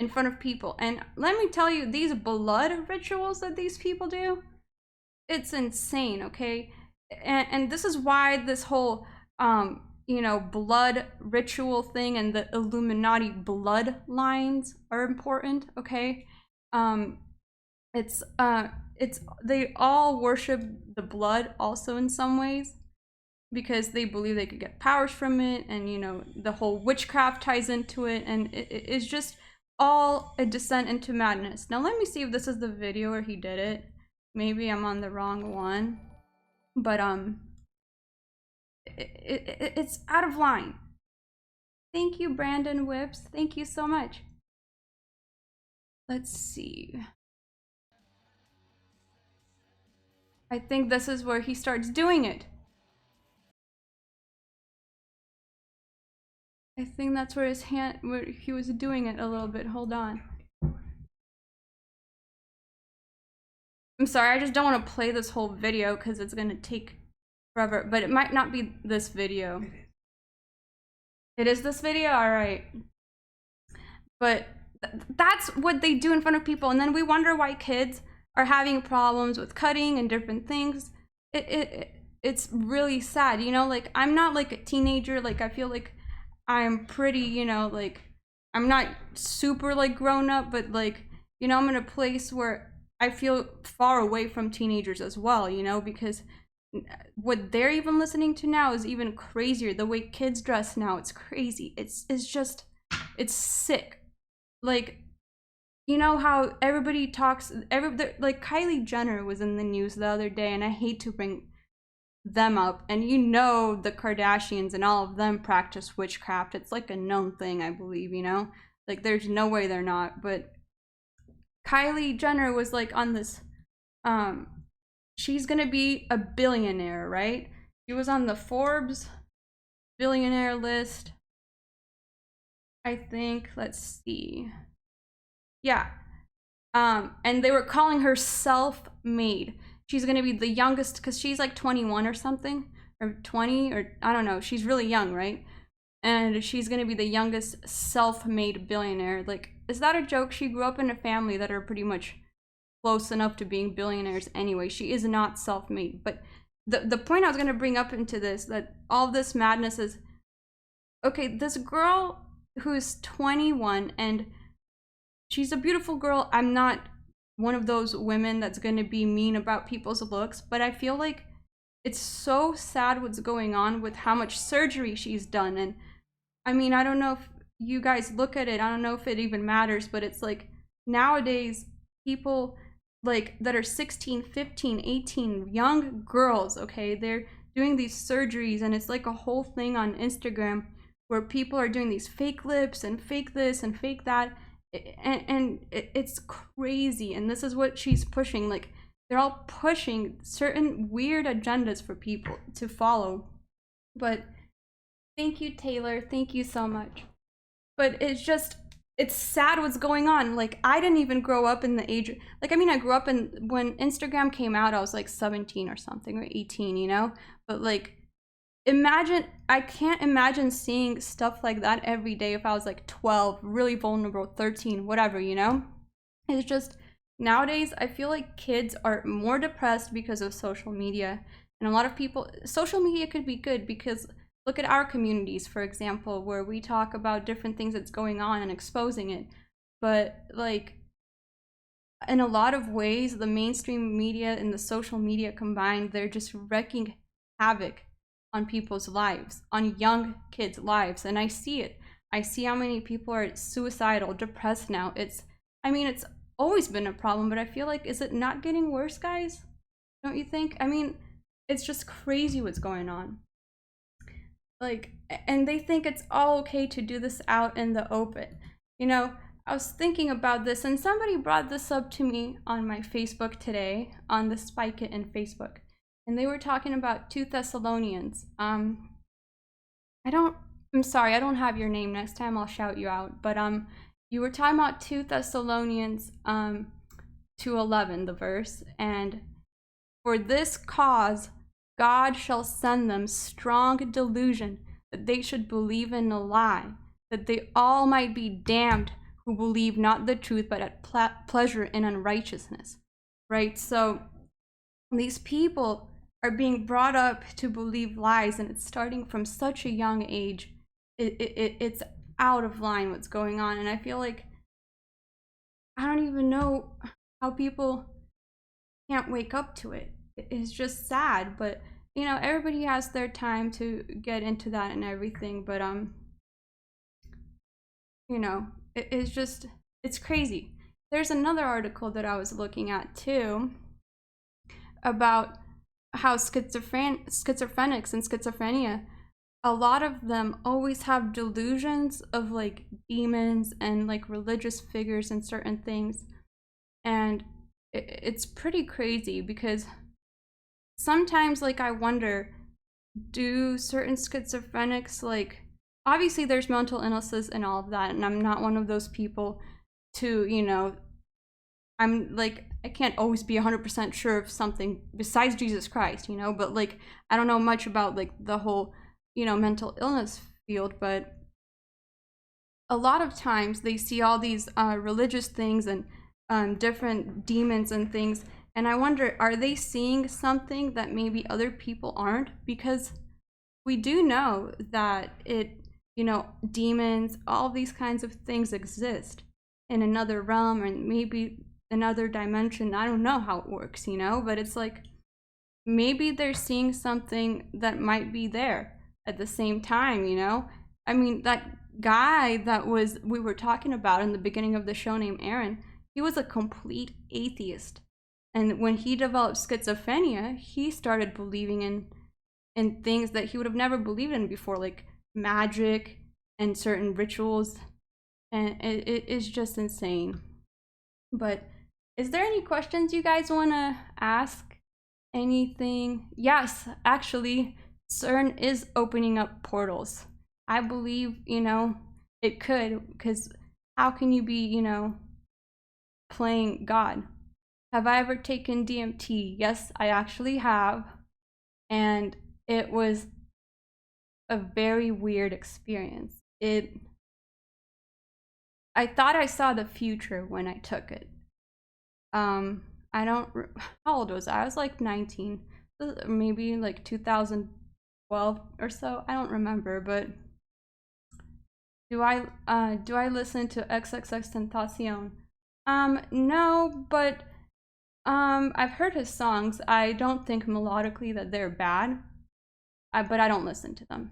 in front of people. And let me tell you, these blood rituals that these people do, it's insane, okay? And this is why this whole, you know, blood ritual thing and the Illuminati bloodlines are important, okay? They all worship the blood also in some ways, because they believe they could get powers from it, and you know, the whole witchcraft ties into it, and it's just all a descent into madness. Now let me see if this is the video where he did it. Maybe I'm on the wrong one, but it's out of line. Thank you, Brandon Whips. Thank you so much. Let's see. I think this is where he starts doing it. I think that's where his hand, where he was doing it a little bit. Hold on. I'm sorry, I just don't want to play this whole video because it's gonna take forever, but it might not be this video. It is this video? Alright. But that's what they do in front of people, and then we wonder why kids are having problems with cutting and different things. It's really sad, you know? Like, I'm not like a teenager, like I feel like I'm pretty, you know, like I'm not super like grown up, but like, you know, I'm in a place where I feel far away from teenagers as well, you know, because what they're even listening to now is even crazier. The way kids dress now, it's crazy. It's just, it's sick. Like, you know how everybody talks, like Kylie Jenner was in the news the other day, and I hate to bring them up, and you know the Kardashians and all of them practice witchcraft. It's like a known thing, I believe, you know? Like, there's no way they're not, but Kylie Jenner was like on this, she's gonna be a billionaire, right? She was on the Forbes billionaire list, I think. Let's see. Yeah. And they were calling her self-made. She's gonna be the youngest, because she's like 21 or something, or 20, or I don't know. She's really young, right? And she's gonna be the youngest self-made billionaire. Like, is that a joke? She grew up in a family that are pretty much close enough to being billionaires anyway. She is not self-made. But the point I was gonna bring up into this, that all this madness is, okay, this girl who's 21, and she's a beautiful girl. I'm not one of those women that's gonna be mean about people's looks, but I feel like it's so sad what's going on with how much surgery she's done. And I mean, I don't know if you guys look at it, I don't know if it even matters, but it's like nowadays people like that are 16, 15, 18, young girls, okay, they're doing these surgeries, and it's like a whole thing on Instagram where people are doing these fake lips and fake this and fake that, and it's crazy. And this is what she's pushing. Like, they're all pushing certain weird agendas for people to follow. But thank you, Taylor, thank you so much. But it's just, it's sad what's going on. Like, I didn't even grow up in the age, like, I mean, I grew up in, when Instagram came out, I was like 17 or something, or 18, you know? But like, imagine, I can't imagine seeing stuff like that every day if I was like 12, really vulnerable, 13, whatever, you know? It's just, nowadays, I feel like kids are more depressed because of social media. And a lot of people, social media could be good because look at our communities, for example, where we talk about different things that's going on and exposing it. But like, in a lot of ways, the mainstream media and the social media combined, they're just wreaking havoc on people's lives, on young kids' lives. And I see it. I see how many people are suicidal, depressed now. I mean, it's always been a problem, but I feel like, is it not getting worse, guys? Don't you think? I mean, it's just crazy what's going on. Like, and they think it's all okay to do this out in the open. You know, I was thinking about this, and somebody brought this up to me on my Facebook today, on the Spike It in Facebook. And they were talking about 2 Thessalonians. I'm sorry, I don't have your name. Next time I'll shout you out. But you were talking about 2 Thessalonians 2:11, the verse, and for this cause God shall send them strong delusion, that they should believe in a lie, that they all might be damned who believe not the truth, but at pleasure in unrighteousness. Right? So these people are being brought up to believe lies, and it's starting from such a young age. It's out of line what's going on, and I feel like I don't even know how people can't wake up to it. It's just sad, but you know, everybody has their time to get into that and everything, but you know, it's crazy. There's another article that I was looking at too about how schizophrenics and schizophrenia, a lot of them always have delusions of like demons and like religious figures and certain things, and it's pretty crazy because sometimes like I wonder, do certain schizophrenics, like obviously there's mental illnesses and all of that, and I'm not one of those people to, you know, I'm like, I can't always be 100% sure of something besides Jesus Christ, you know, but like I don't know much about like the whole, you know, mental illness field, but a lot of times they see all these religious things and different demons and things, and I wonder, are they seeing something that maybe other people aren't? Because we do know that you know, demons, all these kinds of things exist in another realm and maybe another dimension. I don't know how it works, you know, but it's like maybe they're seeing something that might be there at the same time, you know? I mean, that guy that we were talking about in the beginning of the show named Aaron, he was a complete atheist. And when he developed schizophrenia, he started believing in things that he would have never believed in before, like magic and certain rituals. And it is just insane. But is there any questions you guys want to ask? Anything? Yes, actually, CERN is opening up portals. I believe, you know, it could, because how can you be, you know, playing God? Have I ever taken DMT? Yes, I actually have. And it was a very weird experience. I thought I saw the future when I took it. I don't, how old was I? I was like 19, maybe like 2012 or so. I don't remember, but do I listen to XXXTentacion? No, but I've heard his songs. I don't think melodically that they're bad, but I don't listen to them.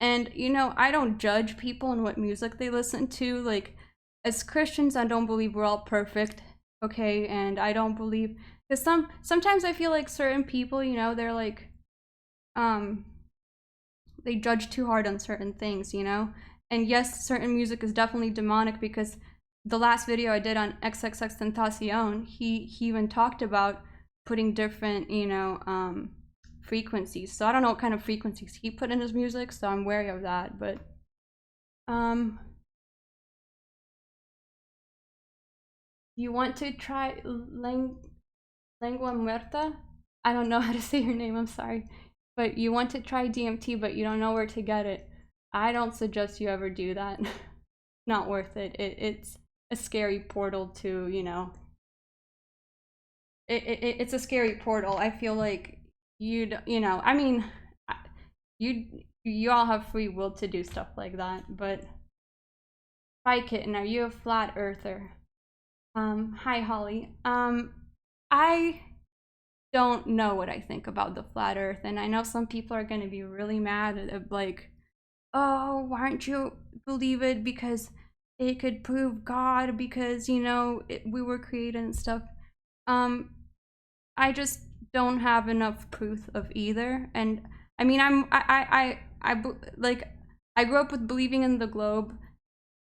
And you know, I don't judge people and what music they listen to. Like, as Christians, I don't believe we're all perfect, okay? And I don't believe, because sometimes I feel like certain people, you know, they're like, they judge too hard on certain things, you know? And yes, certain music is definitely demonic, because the last video I did on XXXTentacion, he even talked about putting different, you know, frequencies. So I don't know what kind of frequencies he put in his music, so I'm wary of that. But you want to try Lengua Muerta? I don't know how to say your name, I'm sorry. But you want to try DMT, but you don't know where to get it. I don't suggest you ever do that. Not worth it. It's a scary portal to, you know. It's a scary portal. I feel like you know, I mean, you all have free will to do stuff like that, but hi Kitten, are you a flat earther? Hi Holly. I don't know what I think about the flat earth, and I know some people are gonna be really mad at, like, oh, why aren't you believe it, because it could prove God, because, you know, we were created and stuff. I just don't have enough proof of either. And I mean, I grew up with believing in the globe.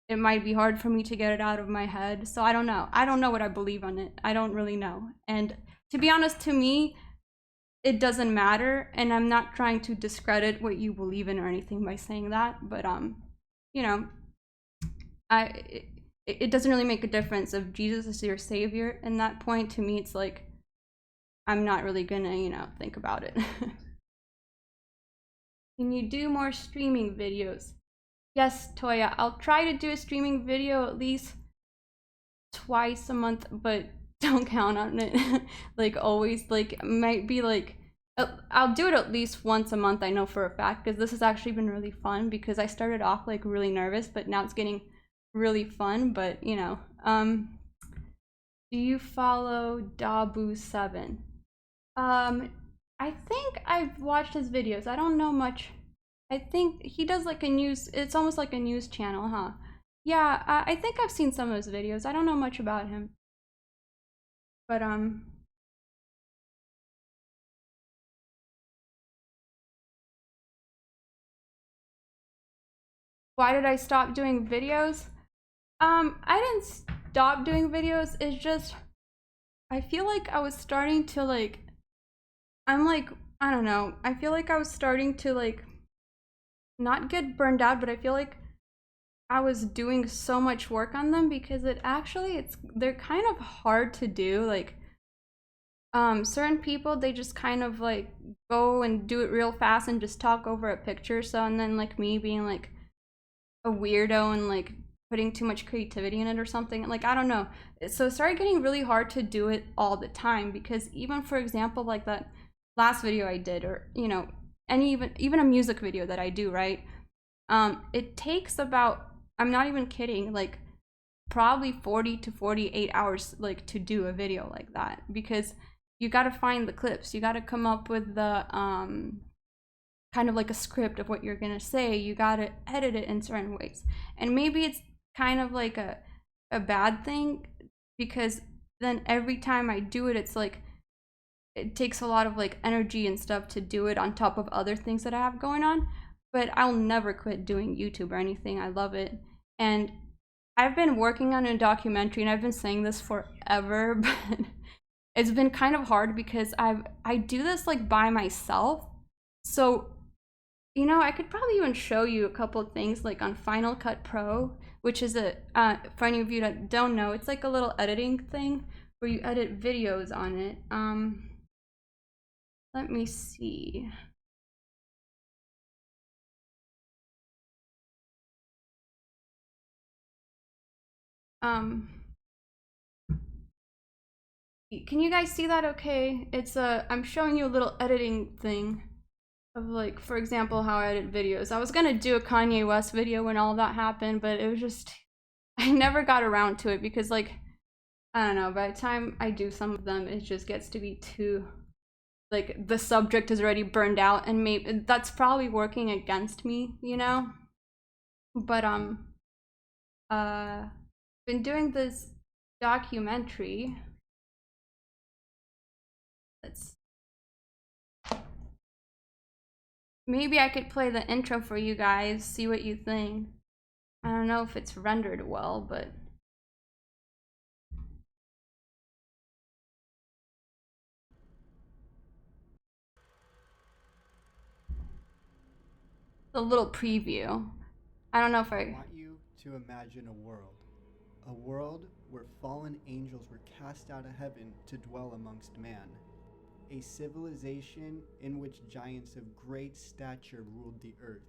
It might be hard for me to get it out of my head, so I don't know what I believe on it. I don't really know. And to be honest, to me, it doesn't matter, and I'm not trying to discredit what you believe in or anything by saying that, but you know, it doesn't really make a difference if Jesus is your savior. In that point, to me, it's like, I'm not really gonna, you know, think about it. Can you do more streaming videos? Yes, Toya, I'll try to do a streaming video at least twice a month, but don't count on it. Like always, like might be like, I'll do it at least once a month, I know for a fact, because this has actually been really fun, because I started off like really nervous, but now it's getting really fun. But you know, do you follow Dabu7? I think I've watched his videos. I don't know much. I think he does like a news, it's almost like a news channel, huh? Yeah, I think I've seen some of his videos. I don't know much about him. But why did I stop doing videos? I didn't stop doing videos. It's just, I feel like I was starting to like, I'm like, I don't know. I feel like I was starting to like, not get burned out, but I feel like I was doing so much work on them, because they're kind of hard to do. Like, certain people, they just kind of like go and do it real fast and just talk over a picture. So, and then like me being like a weirdo and like putting too much creativity in it or something, like I don't know. So it started getting really hard to do it all the time, because even for example, like that last video I did, or you know, any even a music video that I do, right? It takes about, I'm not even kidding, like probably 40 to 48 hours like to do a video like that, because you got to find the clips, you got to come up with the kind of like a script of what you're gonna say, you got to edit it in certain ways. And maybe it's kind of like a bad thing, because then every time I do it, it's like it takes a lot of like energy and stuff to do it on top of other things that I have going on. But I'll never quit doing YouTube or anything. I love it. And I've been working on a documentary, and I've been saying this forever, but it's been kind of hard because I do this like by myself. So, you know, I could probably even show you a couple of things like on Final Cut Pro, which is a, for any of you that don't know, it's like a little editing thing where you edit videos on it. Let me see. Can you guys see that okay? It's I'm showing you a little editing thing of like, for example, how I edit videos. I was gonna do a Kanye West video when all that happened, but it was just, I never got around to it, because like, I don't know, by the time I do some of them, it just gets to be too, like the subject is already burned out, and maybe that's probably working against me, you know? But been doing this documentary. Maybe I could play the intro for you guys, see what you think. I don't know if it's rendered well, but a little preview. I don't know if I want you to imagine a world where fallen angels were cast out of heaven to dwell amongst man, a civilization in which giants of great stature ruled the earth,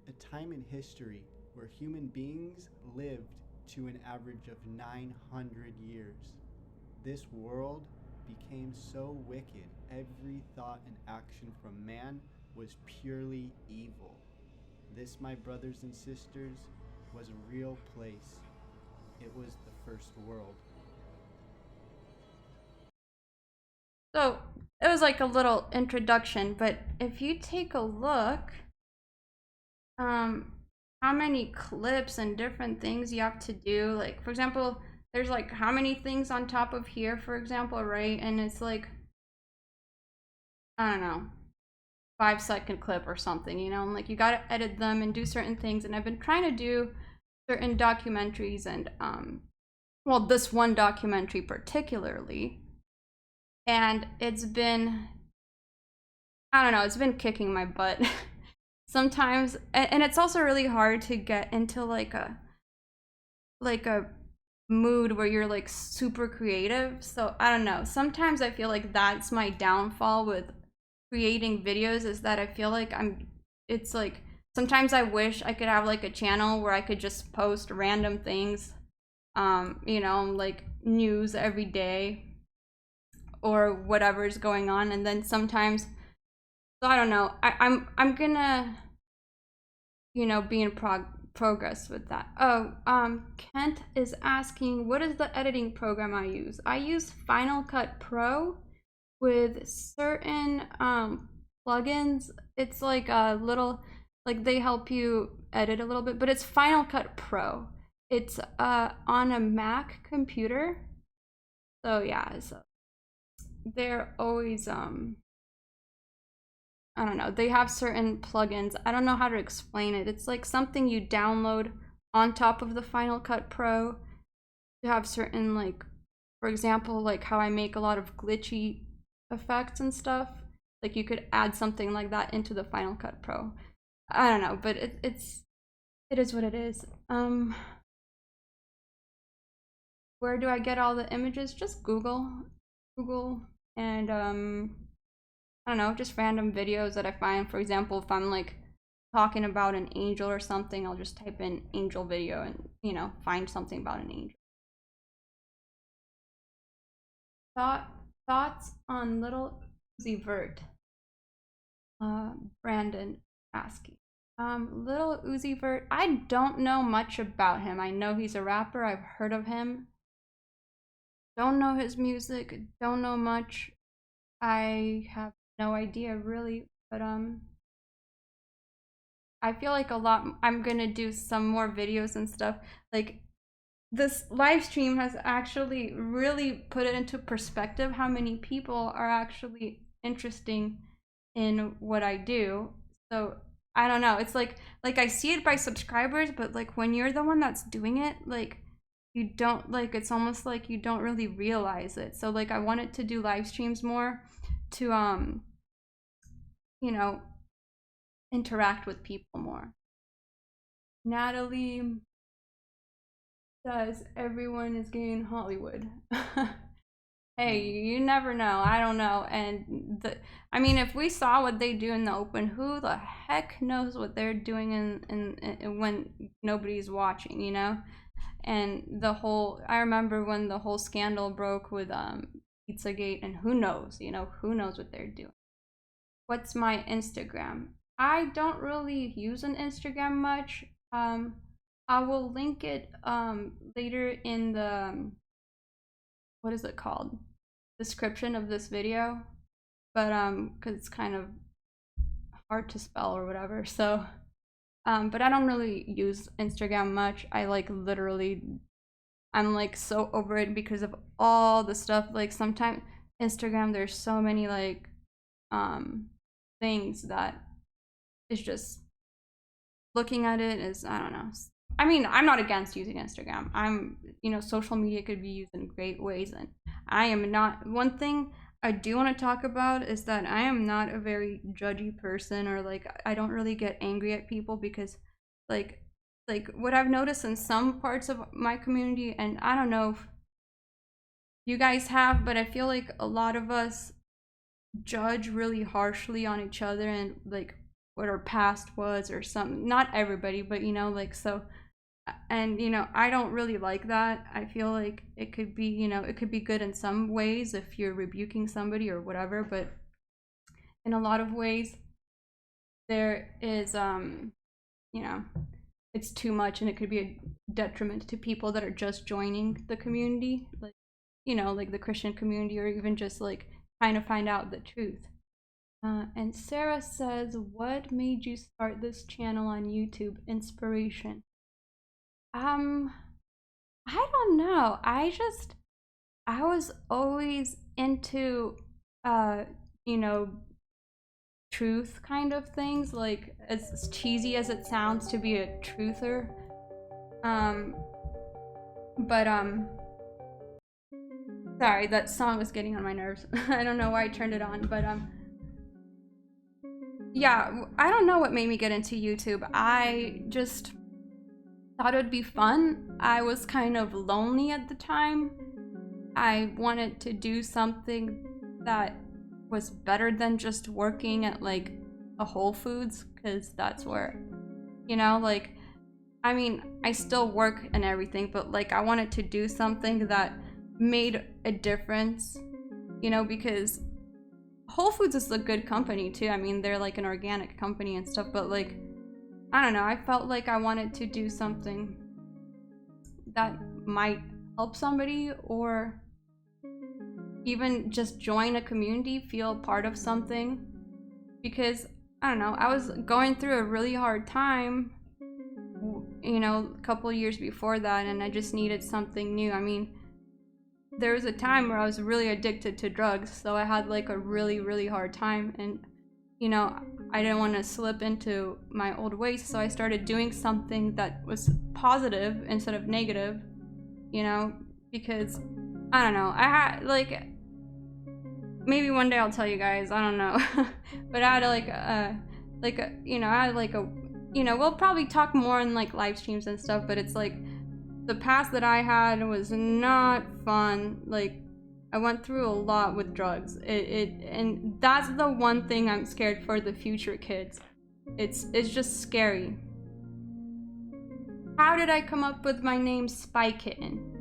a time in history where human beings lived to an average of 900 years. This world became so wicked, every thought and action from man was purely evil. This, my brothers and sisters, was a real place. It was the first world. So it was like a little introduction, but if you take a look, how many clips and different things you have to do, like for example, there's like how many things on top of here, for example, right? And it's like, I don't know, 5-second clip or something, you know, and like you got to edit them and do certain things. And I've been trying to do certain documentaries, and well, this one documentary particularly, and it's been, I don't know, it's been kicking my butt sometimes. And it's also really hard to get into like a like a mood where you're like super creative. So I don't know. Sometimes I feel like that's my downfall with creating videos, is that I feel like it's like sometimes I wish I could have like a channel where I could just post random things, you know, like news every day or whatever's going on. And then sometimes, so I don't know, I'm gonna, you know, be in progress with that. Oh, Kent is asking, what is the editing program I use? I use Final Cut Pro with certain plugins. It's like a little, like they help you edit a little bit, but it's Final Cut Pro. It's on a Mac computer. So yeah, so they're always I don't know, they have certain plugins. I don't know how to explain it. It's like something you download on top of the Final Cut Pro to have certain, like, for example, like how I make a lot of glitchy effects and stuff. Like you could add something like that into the Final Cut Pro. I don't know, but it is what it is. Where do I get all the images? Just Google and I don't know, just random videos that I find. For example, if I'm like talking about an angel or something, I'll just type in angel video and, you know, find something about an angel. Thoughts on Little Uzi Vert? Brandon asking. Little Uzi Vert, I don't know much about him. I know he's a rapper. I've heard of him. Don't know his music. Don't know much. I have no idea really, but I feel like a lot, I'm gonna do some more videos and stuff. Like this live stream has actually really put it into perspective how many people are actually interesting in what I do. So I don't know, it's like I see it by subscribers, but like when you're the one that's doing it, like you don't, like, it's almost like you don't really realize it. So like I wanted to do live streams more to you know, interact with people more. Natalie says everyone is gay in Hollywood. Hey, you never know. I don't know. And I mean, if we saw what they do in the open, who the heck knows what they're doing in when nobody's watching, you know? And the whole, I remember when the whole scandal broke with Pizzagate, and who knows, you know, who knows what they're doing. What's my Instagram? I don't really use an Instagram much. I will link it later in the what is it called, description of this video, but because it's kind of hard to spell or whatever. So but I don't really use Instagram much. I like literally, I'm like so over it because of all the stuff. Like sometimes Instagram, there's so many like things that is just, looking at it is, I don't know. I mean, I'm not against using Instagram. I'm, you know, social media could be used in great ways, and I am not, one thing I do want to talk about is that I am not a very judgy person, or like I don't really get angry at people, because like what I've noticed in some parts of my community, and I don't know if you guys have, but I feel like a lot of us judge really harshly on each other and like what our past was or something. Not everybody, but you know, like, so, and you know, I don't really like that. I feel like it could be, you know, it could be good in some ways if you're rebuking somebody or whatever, but in a lot of ways there is you know, it's too much, and it could be a detriment to people that are just joining the community, like, you know, like the Christian community, or even just like trying to find out the truth. And Sarah says, what made you start this channel on YouTube? Inspiration? I don't know. I was always into, you know, truth kind of things, like as cheesy as it sounds to be a truther. Sorry, that song was getting on my nerves. I don't know why I turned it on, but yeah, I don't know what made me get into YouTube. I just, thought it would be fun. I was kind of lonely at the time. I wanted to do something that was better than just working at like a Whole Foods, because that's where, you know, like, I mean, I still work and everything, but like I wanted to do something that made a difference, you know, because Whole Foods is a good company too. I mean, they're like an organic company and stuff, but like, I don't know, I felt like I wanted to do something that might help somebody, or even just join a community, feel part of something. Because, I don't know, I was going through a really hard time, you know, a couple of years before that, and I just needed something new. I mean, there was a time where I was really addicted to drugs, so I had like a really, really hard time, and, you know, I didn't want to slip into my old ways, so I started doing something that was positive instead of negative, you know, because, I don't know, I had, like, maybe one day I'll tell you guys, I don't know, but I had you know, I had like a, you know, we'll probably talk more in like live streams and stuff, but it's like, the past that I had was not fun. Like, I went through a lot with drugs. And that's the one thing I'm scared for the future kids. It's just scary. How did I come up with my name Spy Kitten?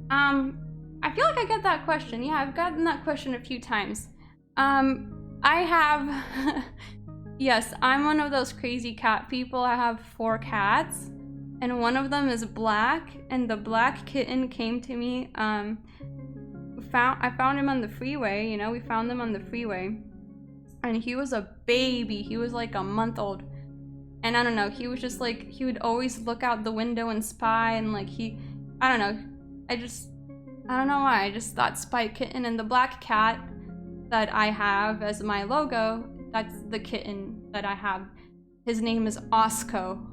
I feel like I get that question. Yeah, I've gotten that question a few times. I have, yes, I'm one of those crazy cat people. I have 4 cats, and one of them is black, and the black kitten came to me. I found him on the freeway, you know, we found them on the freeway, and he was a baby. He was like a month old, and I don't know, he was just like, he would always look out the window and spy, and like I don't know, I don't know why, I just thought Spy Kitten. And the black cat that I have as my logo, that's the kitten that I have. His name is Osco.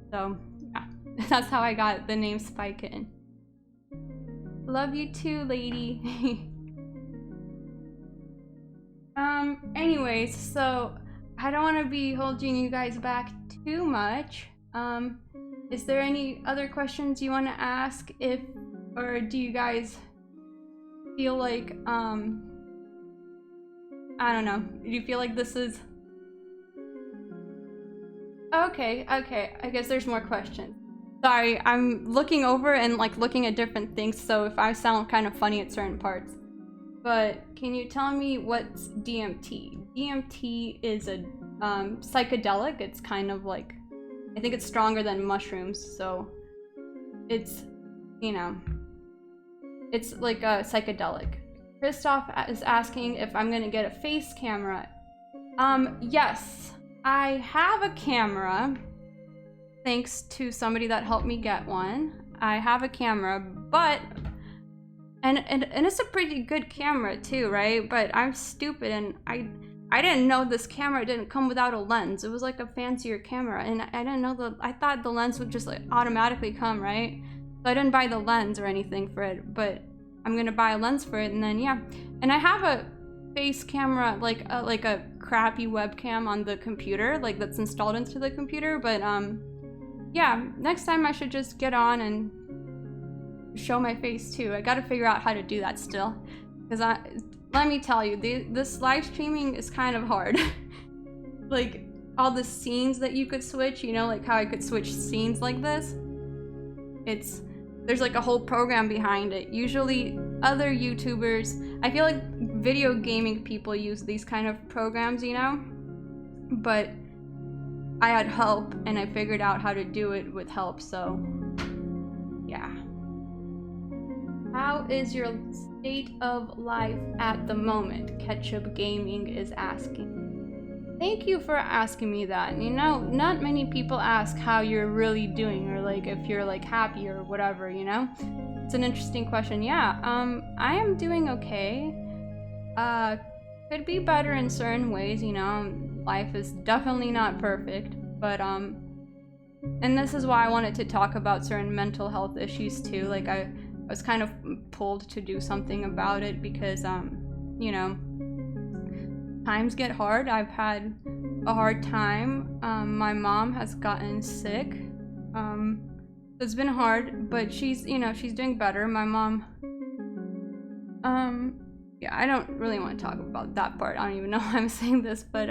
So yeah, that's how I got the name Spy Kitten. Love you too, lady. Anyways, so I don't want to be holding you guys back too much. Is there any other questions you want to ask? Or do you guys feel like, I don't know, do you feel like this is... Okay, I guess there's more questions. Sorry, I'm looking over and like looking at different things, so if I sound kind of funny at certain parts. But can you tell me what's DMT? DMT is a psychedelic. It's kind of like, I think it's stronger than mushrooms, so it's, you know, it's like a psychedelic. Christoph is asking if I'm gonna get a face camera. Yes, I have a camera, thanks to somebody that helped me get one. I have a camera, but and it's a pretty good camera too, right? But I'm stupid, and I didn't know this camera didn't come without a lens. It was like a fancier camera, and I didn't know I thought the lens would just like automatically come, right? So I didn't buy the lens or anything for it, but I'm gonna buy a lens for it, and then yeah. And I have a face camera, like a crappy webcam on the computer, like that's installed into the computer, but yeah, next time I should just get on and show my face too. I gotta figure out how to do that still, because let me tell you, this live streaming is kind of hard. Like all the scenes that you could switch, you know, like how I could switch scenes like this, there's like a whole program behind it. Usually other YouTubers, I feel like video gaming people use these kind of programs, you know, but I had help and I figured out how to do it with help, so yeah. How is your state of life at the moment? Ketchup Gaming is asking. Thank you for asking me that. You know, not many people ask how you're really doing, or like if you're like happy or whatever, you know? It's an interesting question. Yeah, I am doing okay. Could be better in certain ways, you know. Life is definitely not perfect, but and this is why I wanted to talk about certain mental health issues too. Like I was kind of pulled to do something about it because you know, times get hard. I've had a hard time. My mom has gotten sick. It's been hard, but she's, you know, she's doing better. My mom, yeah, I don't really want to talk about that part. I don't even know why I'm saying this, but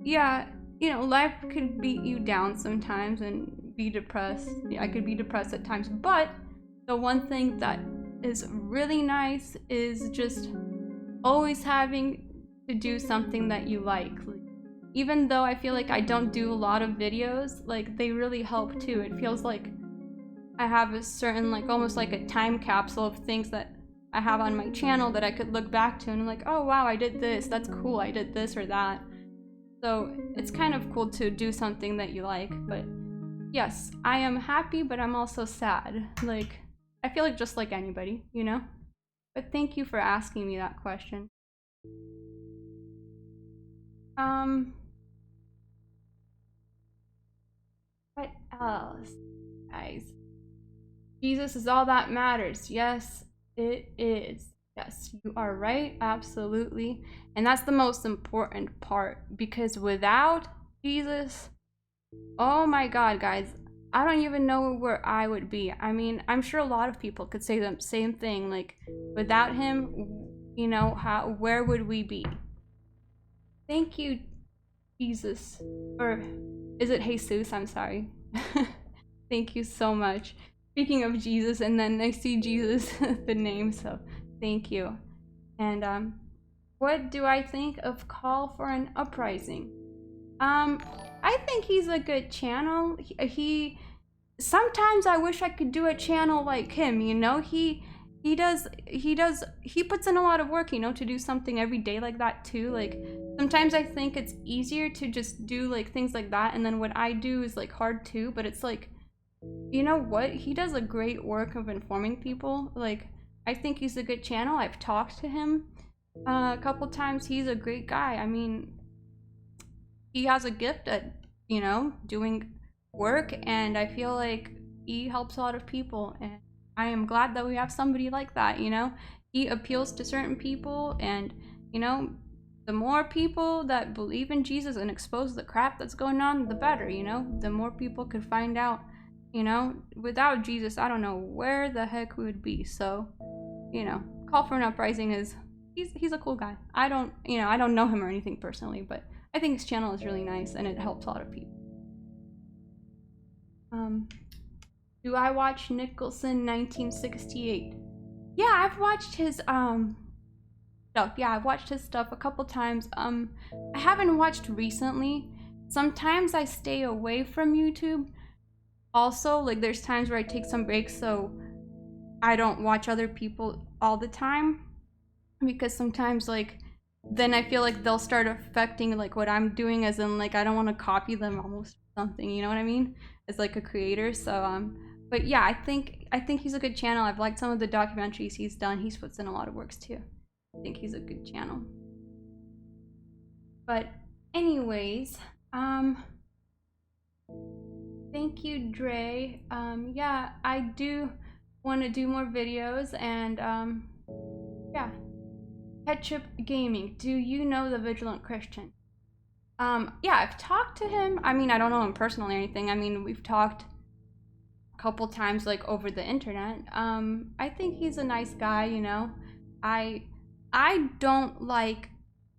yeah, you know, life could beat you down sometimes and be depressed. I could be depressed at times, but the one thing that is really nice is just always having to do something that you like. Even though I feel like I don't do a lot of videos, like, they really help too. It feels like I have a certain, like, almost like a time capsule of things that I have on my channel that I could look back to and I'm like, oh wow, I did this, that's cool, I did this or that. So it's kind of cool to do something that you like. But yes, I am happy, but I'm also sad. Like, I feel like just like anybody, you know? But thank you for asking me that question. What else, guys? Jesus is all that matters. Yes, it is. Yes, you are right, absolutely. And that's the most important part, because without Jesus, oh my God, guys, I don't even know where I would be. I mean, I'm sure a lot of people could say the same thing, like, without him, you know, where would we be? Thank you, Jesus. Or is it Jesus? I'm sorry. Thank you so much. Speaking of Jesus, and then I see Jesus, the name, so thank you. And what do I think of Call for an Uprising? I think he's a good channel. He sometimes I wish I could do a channel like him, you know? He puts in a lot of work, you know, to do something every day like that too. Like, sometimes I think it's easier to just do like things like that, and then what I do is like hard too, but it's like, you know what? He does a great work of informing people. Like, I think he's a good channel. I've talked to him a couple times. He's a great guy. I mean, he has a gift at, you know, doing work, and I feel like he helps a lot of people, and I am glad that we have somebody like that, you know? He appeals to certain people, and, you know, the more people that believe in Jesus and expose the crap that's going on, the better, you know? The more people could find out, you know? Without Jesus, I don't know where the heck we would be. So, you know, Call for an Uprising is, he's a cool guy. I don't know him or anything personally, but I think his channel is really nice and it helps a lot of people. Do I watch Nicholson 1968? Yeah, I've watched his stuff. Yeah, I've watched his stuff a couple times. I haven't watched recently. Sometimes I stay away from YouTube. Also, like, there's times where I take some breaks so I don't watch other people all the time, because sometimes, like, then I feel like they'll start affecting like what I'm doing, as in like I don't want to copy them almost something, you know what I mean, as like a creator. So but yeah, I think he's a good channel. I've liked some of the documentaries he's done. He's puts in a lot of works too. I think he's a good channel. But anyways, thank you, Dre. Yeah, I do want to do more videos, and yeah. Ketchup Gaming, do you know the Vigilant Christian? Yeah, I've talked to him. I mean, I don't know him personally or anything. I mean, we've talked a couple times, like, over the internet. I think he's a nice guy, you know? I don't like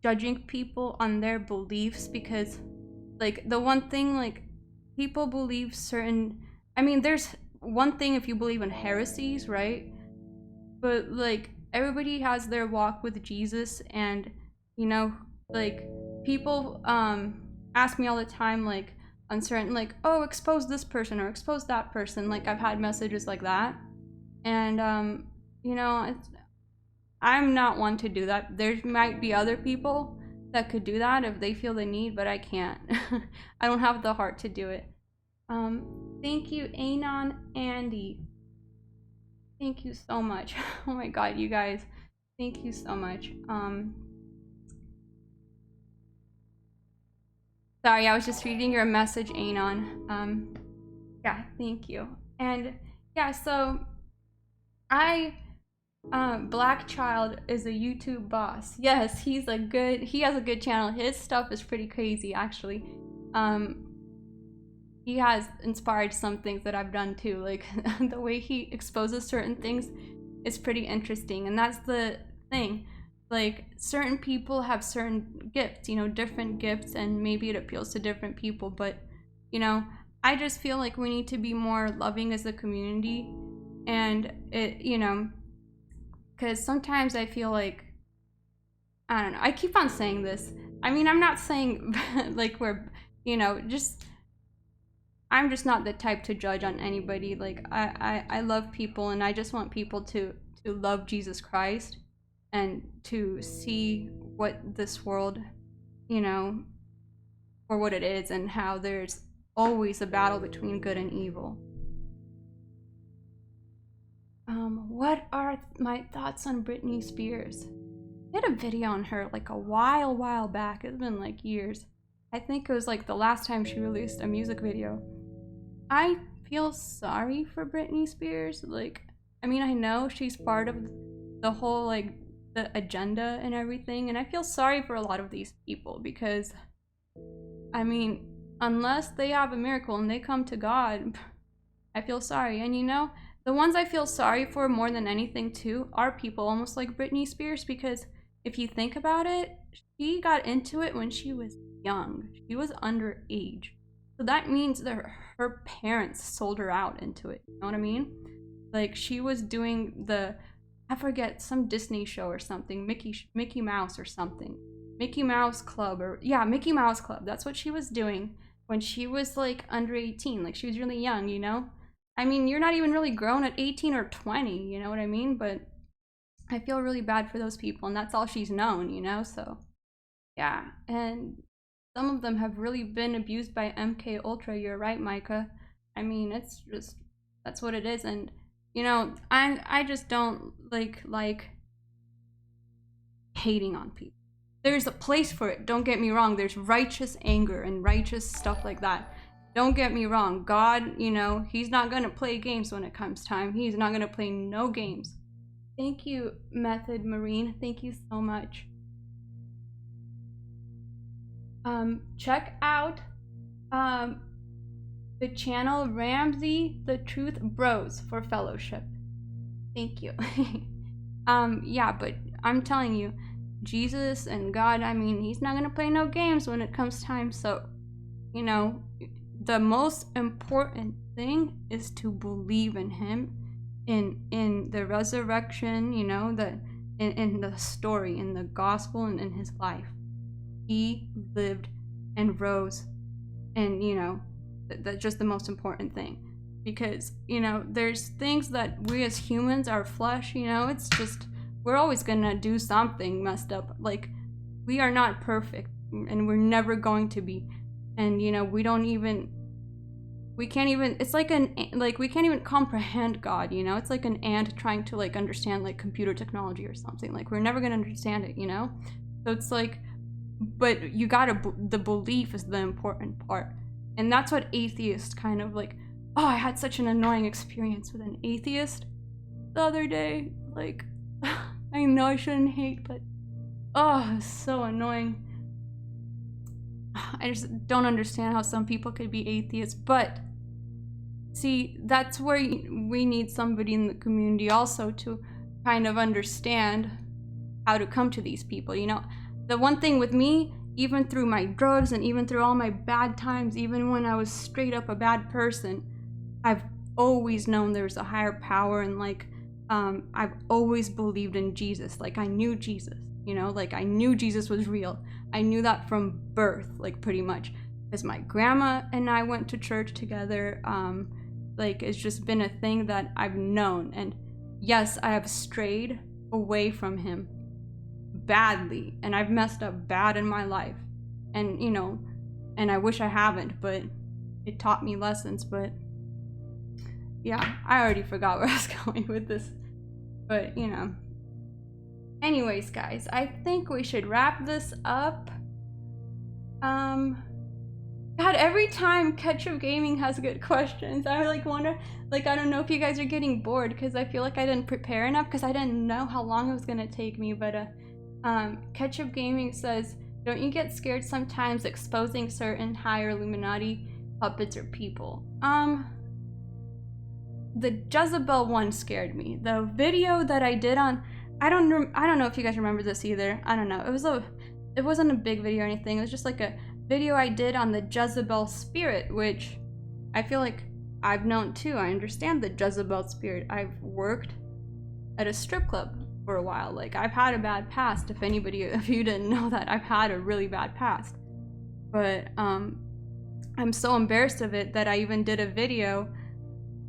judging people on their beliefs, because, like, the one thing, like, people believe certain... I mean, there's one thing if you believe in heresies, right? But, like, everybody has their walk with Jesus, and, you know, like, people ask me all the time, like, on certain, like, oh, expose this person or expose that person. Like, I've had messages like that, and you know, I'm not one to do that. There might be other people that could do that if they feel the need, but I can't. I don't have the heart to do it. Thank you, Anon Andy. Thank you so much. Oh my God, you guys. Thank you so much. Sorry, I was just reading your message, Anon. Yeah, thank you. And yeah, so Black Child is a YouTube boss. Yes, he has a good channel. His stuff is pretty crazy, actually. he has inspired some things that I've done too. Like the way he exposes certain things is pretty interesting, and that's the thing. Like certain people have certain gifts, you know, different gifts, and maybe it appeals to different people, but you know, I just feel like we need to be more loving as a community, and it, you know, because sometimes I feel like, I don't know, I keep on saying this. I mean, I'm not saying like we're, you know, just, I'm just not the type to judge on anybody. Like I love people, and I just want people to love Jesus Christ and to see what this world, you know, for what it is, and how there's always a battle between good and evil. What are my thoughts on Britney Spears? I did a video on her like a while back. It's been like years. I think it was like the last time she released a music video. I feel sorry for Britney Spears. Like, I mean, I know she's part of the whole like the agenda and everything, and I feel sorry for a lot of these people because, I mean, unless they have a miracle and they come to God, I feel sorry. And you know, the ones I feel sorry for more than anything too are people almost like Britney Spears, because if you think about it, she got into it when she was young. She was underage. So that means that her parents sold her out into it. You know what I mean? Like she was doing the, I forget, some Disney show or something, Mickey Mouse or something. Mickey Mouse Club, or yeah, Mickey Mouse Club. That's what she was doing when she was like under 18. Like she was really young, you know? I mean, you're not even really grown at 18 or 20, you know what I mean? But I feel really bad for those people, and that's all she's known, you know? So yeah, and some of them have really been abused by MK Ultra. You're right, Micah. I mean, it's just, that's what it is. And you know, I just don't like hating on people. There's a place for it, don't get me wrong. There's righteous anger and righteous stuff like that. Don't get me wrong. God, you know, he's not gonna play games when it comes time. He's not gonna play no games. Thank you, Method Marine. Thank you so much. Check out the channel Ramsey the Truth Bros for fellowship. Thank you. Yeah, but I'm telling you, Jesus and God, I mean, he's not gonna play no games when it comes time. So, you know, the most important thing is to believe in him, in the resurrection, you know, in the story, in the gospel, and in his life. He lived and rose, and you know, that's just the most important thing. Because, you know, there's things that we as humans, our flesh, you know, it's just, we're always gonna do something messed up. Like, we are not perfect, and we're never going to be. And you know, we can't even, it's like we can't even comprehend God, you know? It's like an ant trying to like understand like computer technology or something. Like, we're never gonna understand it, you know? So it's like, but you gotta, the belief is the important part. And that's what atheists kind of like, oh, I had such an annoying experience with an atheist the other day. Like, I know I shouldn't hate, but oh, it's so annoying. I just don't understand how some people could be atheists. But see, that's where we need somebody in the community also to kind of understand how to come to these people, you know? The one thing with me, even through my drugs and even through all my bad times, even when I was straight up a bad person, I've always known there's a higher power, and like, I've always believed in Jesus. Like, I knew Jesus, you know? Like, I knew Jesus was real. I knew that from birth, like, pretty much. Because my grandma and I went to church together. Like, it's just been a thing that I've known. And yes, I have strayed away from him badly, and I've messed up bad in my life, and you know, and I wish I haven't, but it taught me lessons. But yeah, I already forgot where I was going with this, but you know, anyways guys, I think we should wrap this up. God, every time Ketchup Gaming has good questions, I like wonder, like, I don't know if you guys are getting bored, because I feel like I didn't prepare enough, because I didn't know how long it was gonna take me. But Ketchup Gaming says, don't you get scared sometimes exposing certain higher Illuminati puppets or people. The Jezebel one scared me. The video that I did on, I don't know if you guys remember this either. I don't know. It wasn't a big video or anything. It was just like a video I did on the Jezebel spirit, which I feel like I've known too. I understand the Jezebel spirit. I've worked at a strip club for a while. Like, I've had a bad past. If you didn't know that, I've had a really bad past. But I'm so embarrassed of it that I even did a video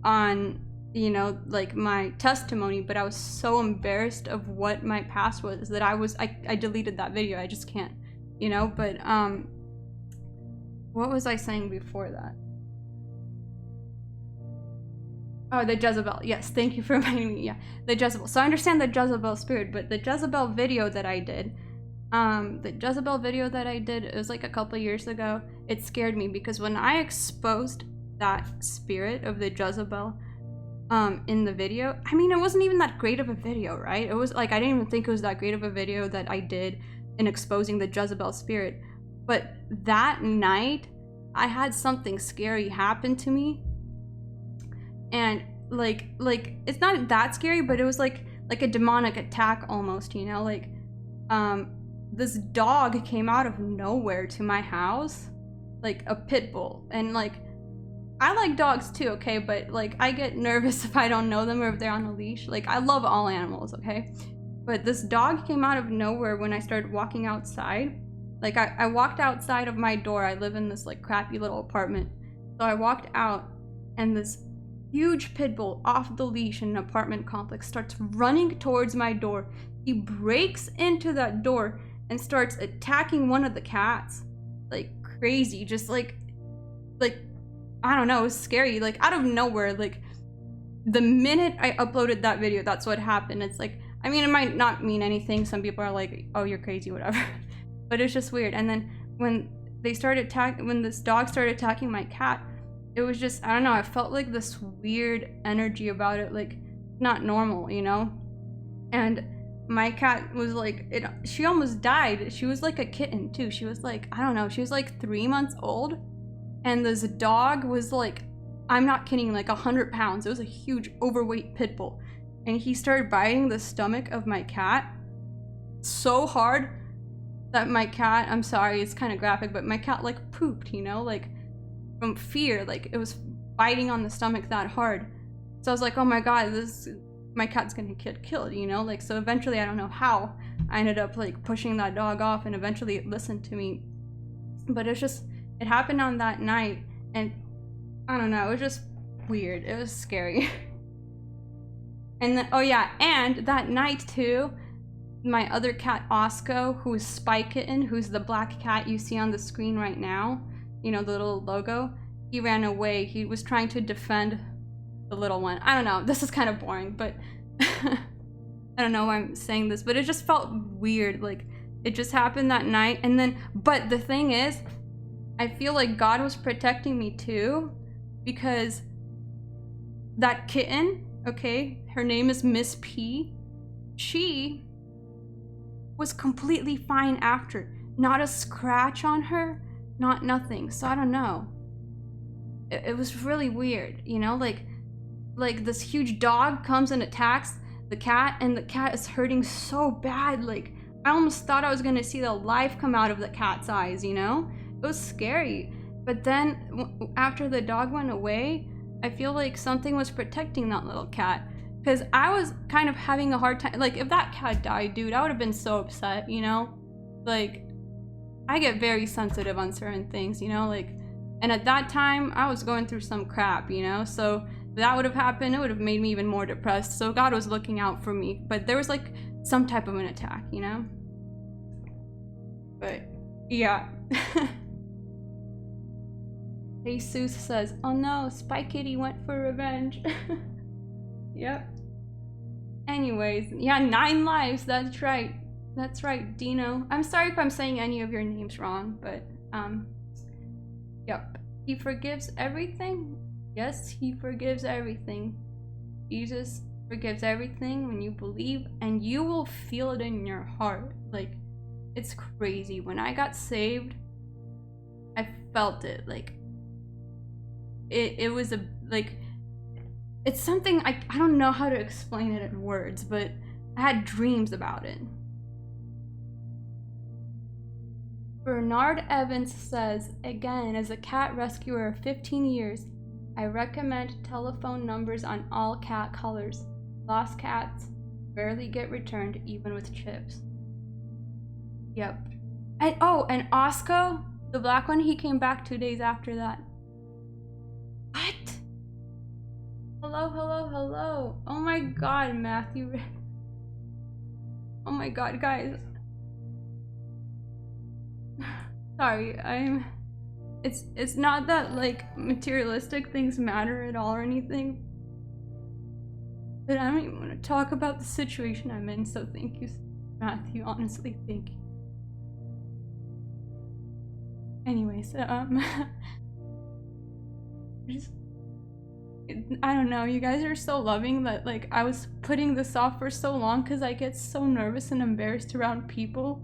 on, you know, like my testimony, but I was so embarrassed of what my past was that I deleted that video. I just can't, you know. But what was I saying before that? Oh, the Jezebel. Yes, thank you for reminding me. Yeah, the Jezebel. So I understand the Jezebel spirit, but the Jezebel video that I did, it was like a couple years ago. It scared me because when I exposed that spirit of the Jezebel in the video, I mean, it wasn't even that great of a video, right? It was like, I didn't even think it was that great of a video that I did in exposing the Jezebel spirit. But that night, I had something scary happen to me. And like it's not that scary, but it was like a demonic attack almost, you know. Like this dog came out of nowhere to my house, like a pit bull. And like, I like dogs too, okay, but like I get nervous if I don't know them or if they're on a leash. Like, I love all animals, okay, but this dog came out of nowhere when I started walking outside. Like, I walked outside of my door. I live in this like crappy little apartment, so I walked out, and this huge pit bull off the leash in an apartment complex starts running towards my door. He breaks into that door and starts attacking one of the cats like crazy. Just like I don't know, it was scary. Like, out of nowhere, like the minute I uploaded that video, that's what happened. It's like, I mean, it might not mean anything. Some people are like, oh, you're crazy, whatever. But it's just weird. And then when this dog started attacking my cat, it was just, I don't know, I felt like this weird energy about it, like not normal, you know? And my cat was like, she almost died. She was like a kitten too. She was like, I don't know, she was like 3 months old. And this dog was like, I'm not kidding, like 100 pounds. It was a huge overweight pit bull. And he started biting the stomach of my cat so hard that my cat, I'm sorry, it's kind of graphic, but my cat like pooped, you know, like from fear. Like, it was biting on the stomach that hard. So I was like, oh my god, my cat's gonna get killed, you know? Like, so eventually, I don't know how, I ended up like pushing that dog off, and eventually it listened to me. But it's just, it happened on that night, and I don't know, it was just weird. It was scary. And then, oh yeah, and that night too, my other cat, Osco, who is Spy Kitten, who's the black cat you see on the screen right now, you know, the little logo, he ran away. He was trying to defend the little one. I don't know, this is kind of boring, but I don't know why I'm saying this, but it just felt weird. Like, it just happened that night. And then, but the thing is, I feel like God was protecting me too, because that kitten, okay, her name is Miss P, she was completely fine after. Not a scratch on her, not nothing. So I don't know. It was really weird, you know, like this huge dog comes and attacks the cat, and the cat is hurting so bad. Like, I almost thought I was gonna see the life come out of the cat's eyes, you know? It was scary. But then after the dog went away, I feel like something was protecting that little cat. Because I was kind of having a hard time. Like, if that cat died, dude, I would have been so upset, you know? Like, I get very sensitive on certain things, you know? Like, and at that time, I was going through some crap, you know? So if that would have happened, it would have made me even more depressed. So God was looking out for me. But there was like some type of an attack, you know? But yeah. Jesus says, oh no, Spy Kitty went for revenge. Yep. Anyways, yeah, 9 lives, that's right. That's right, Dino. I'm sorry if I'm saying any of your names wrong, but, yep. He forgives everything? Yes, he forgives everything. Jesus forgives everything when you believe, and you will feel it in your heart. Like, it's crazy. When I got saved, I felt it. Like, it was a, like, it's something, I don't know how to explain it in words, but I had dreams about it. Bernard Evans says, again, as a cat rescuer of 15 years, I recommend telephone numbers on all cat colors. Lost cats rarely get returned, even with chips. Yep. And oh, and Oscar, the black one, he came back 2 days after that. What? Hello, hello, hello. Oh my god, Matthew. Oh my god, guys. Sorry, it's not that like materialistic things matter at all or anything, but I don't even want to talk about the situation I'm in, so thank you, Matthew, honestly, thank you. Anyways, just, I don't know, you guys are so loving that, like, I was putting this off for so long because I get so nervous and embarrassed around people.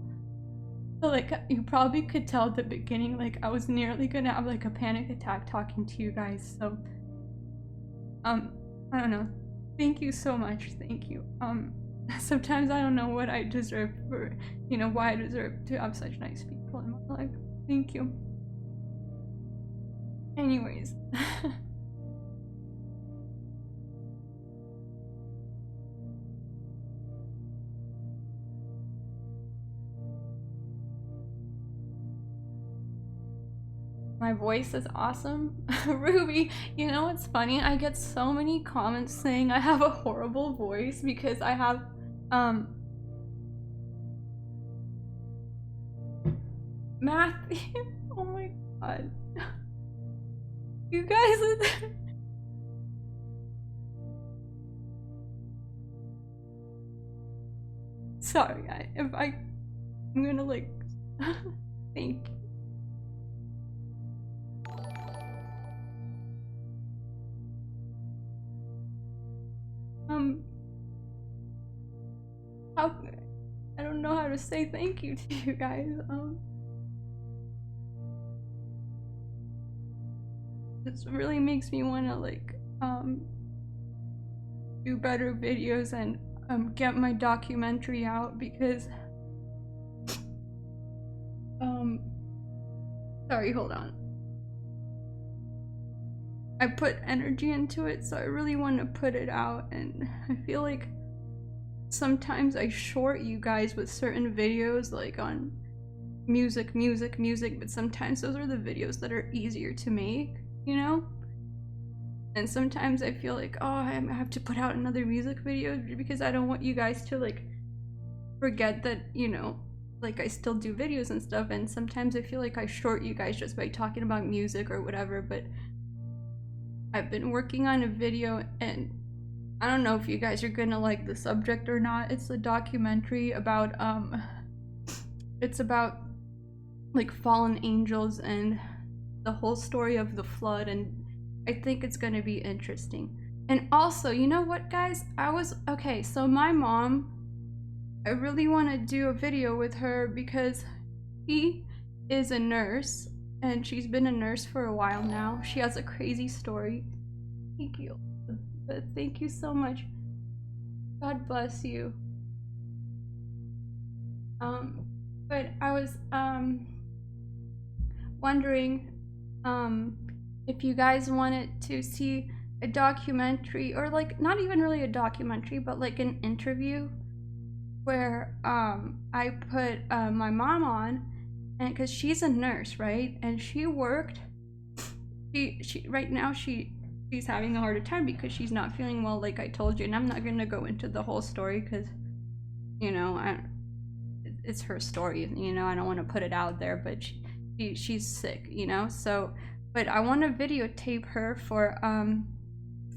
So, like, you probably could tell at the beginning, like, I was nearly gonna have, like, a panic attack talking to you guys, so, I don't know. Thank you so much, thank you. Sometimes I don't know what I deserve for, you know, why I deserve to have such nice people in my life. Thank you. Anyways. My voice is awesome. Ruby, you know what's funny? I get so many comments saying I have a horrible voice because I have, Matthew, oh my god. You guys sorry, I'm gonna, like, thank you. I don't know how to say thank you to you guys. This really makes me want to, like, do better videos and get my documentary out because sorry, hold on. I put energy into it, so I really want to put it out, and I feel like sometimes I short you guys with certain videos, like on music, but sometimes those are the videos that are easier to make, you know? And sometimes I feel like, oh, I have to put out another music video because I don't want you guys to, like, forget that, you know, like, I still do videos and stuff, and sometimes I feel like I short you guys just by talking about music or whatever, but I've been working on a video, and I don't know if you guys are gonna like the subject or not. It's a documentary about, it's about, like, fallen angels and the whole story of the flood, and I think it's gonna be interesting. And also, you know what, guys? Okay, so my mom, I really want to do a video with her because she is a nurse, and she's been a nurse for a while now. She has a crazy story. Thank you. Thank you so much. God bless you. But I was wondering if you guys wanted to see a documentary, or, like, not even really a documentary, but like an interview where I put my mom on, and because she's a nurse, right? And she worked. She right now she's having a harder time because she's not feeling well, like I told you, and I'm not gonna go into the whole story because, you know, it's her story, you know, I don't want to put it out there, but she's sick, you know, so, but I want to videotape her for,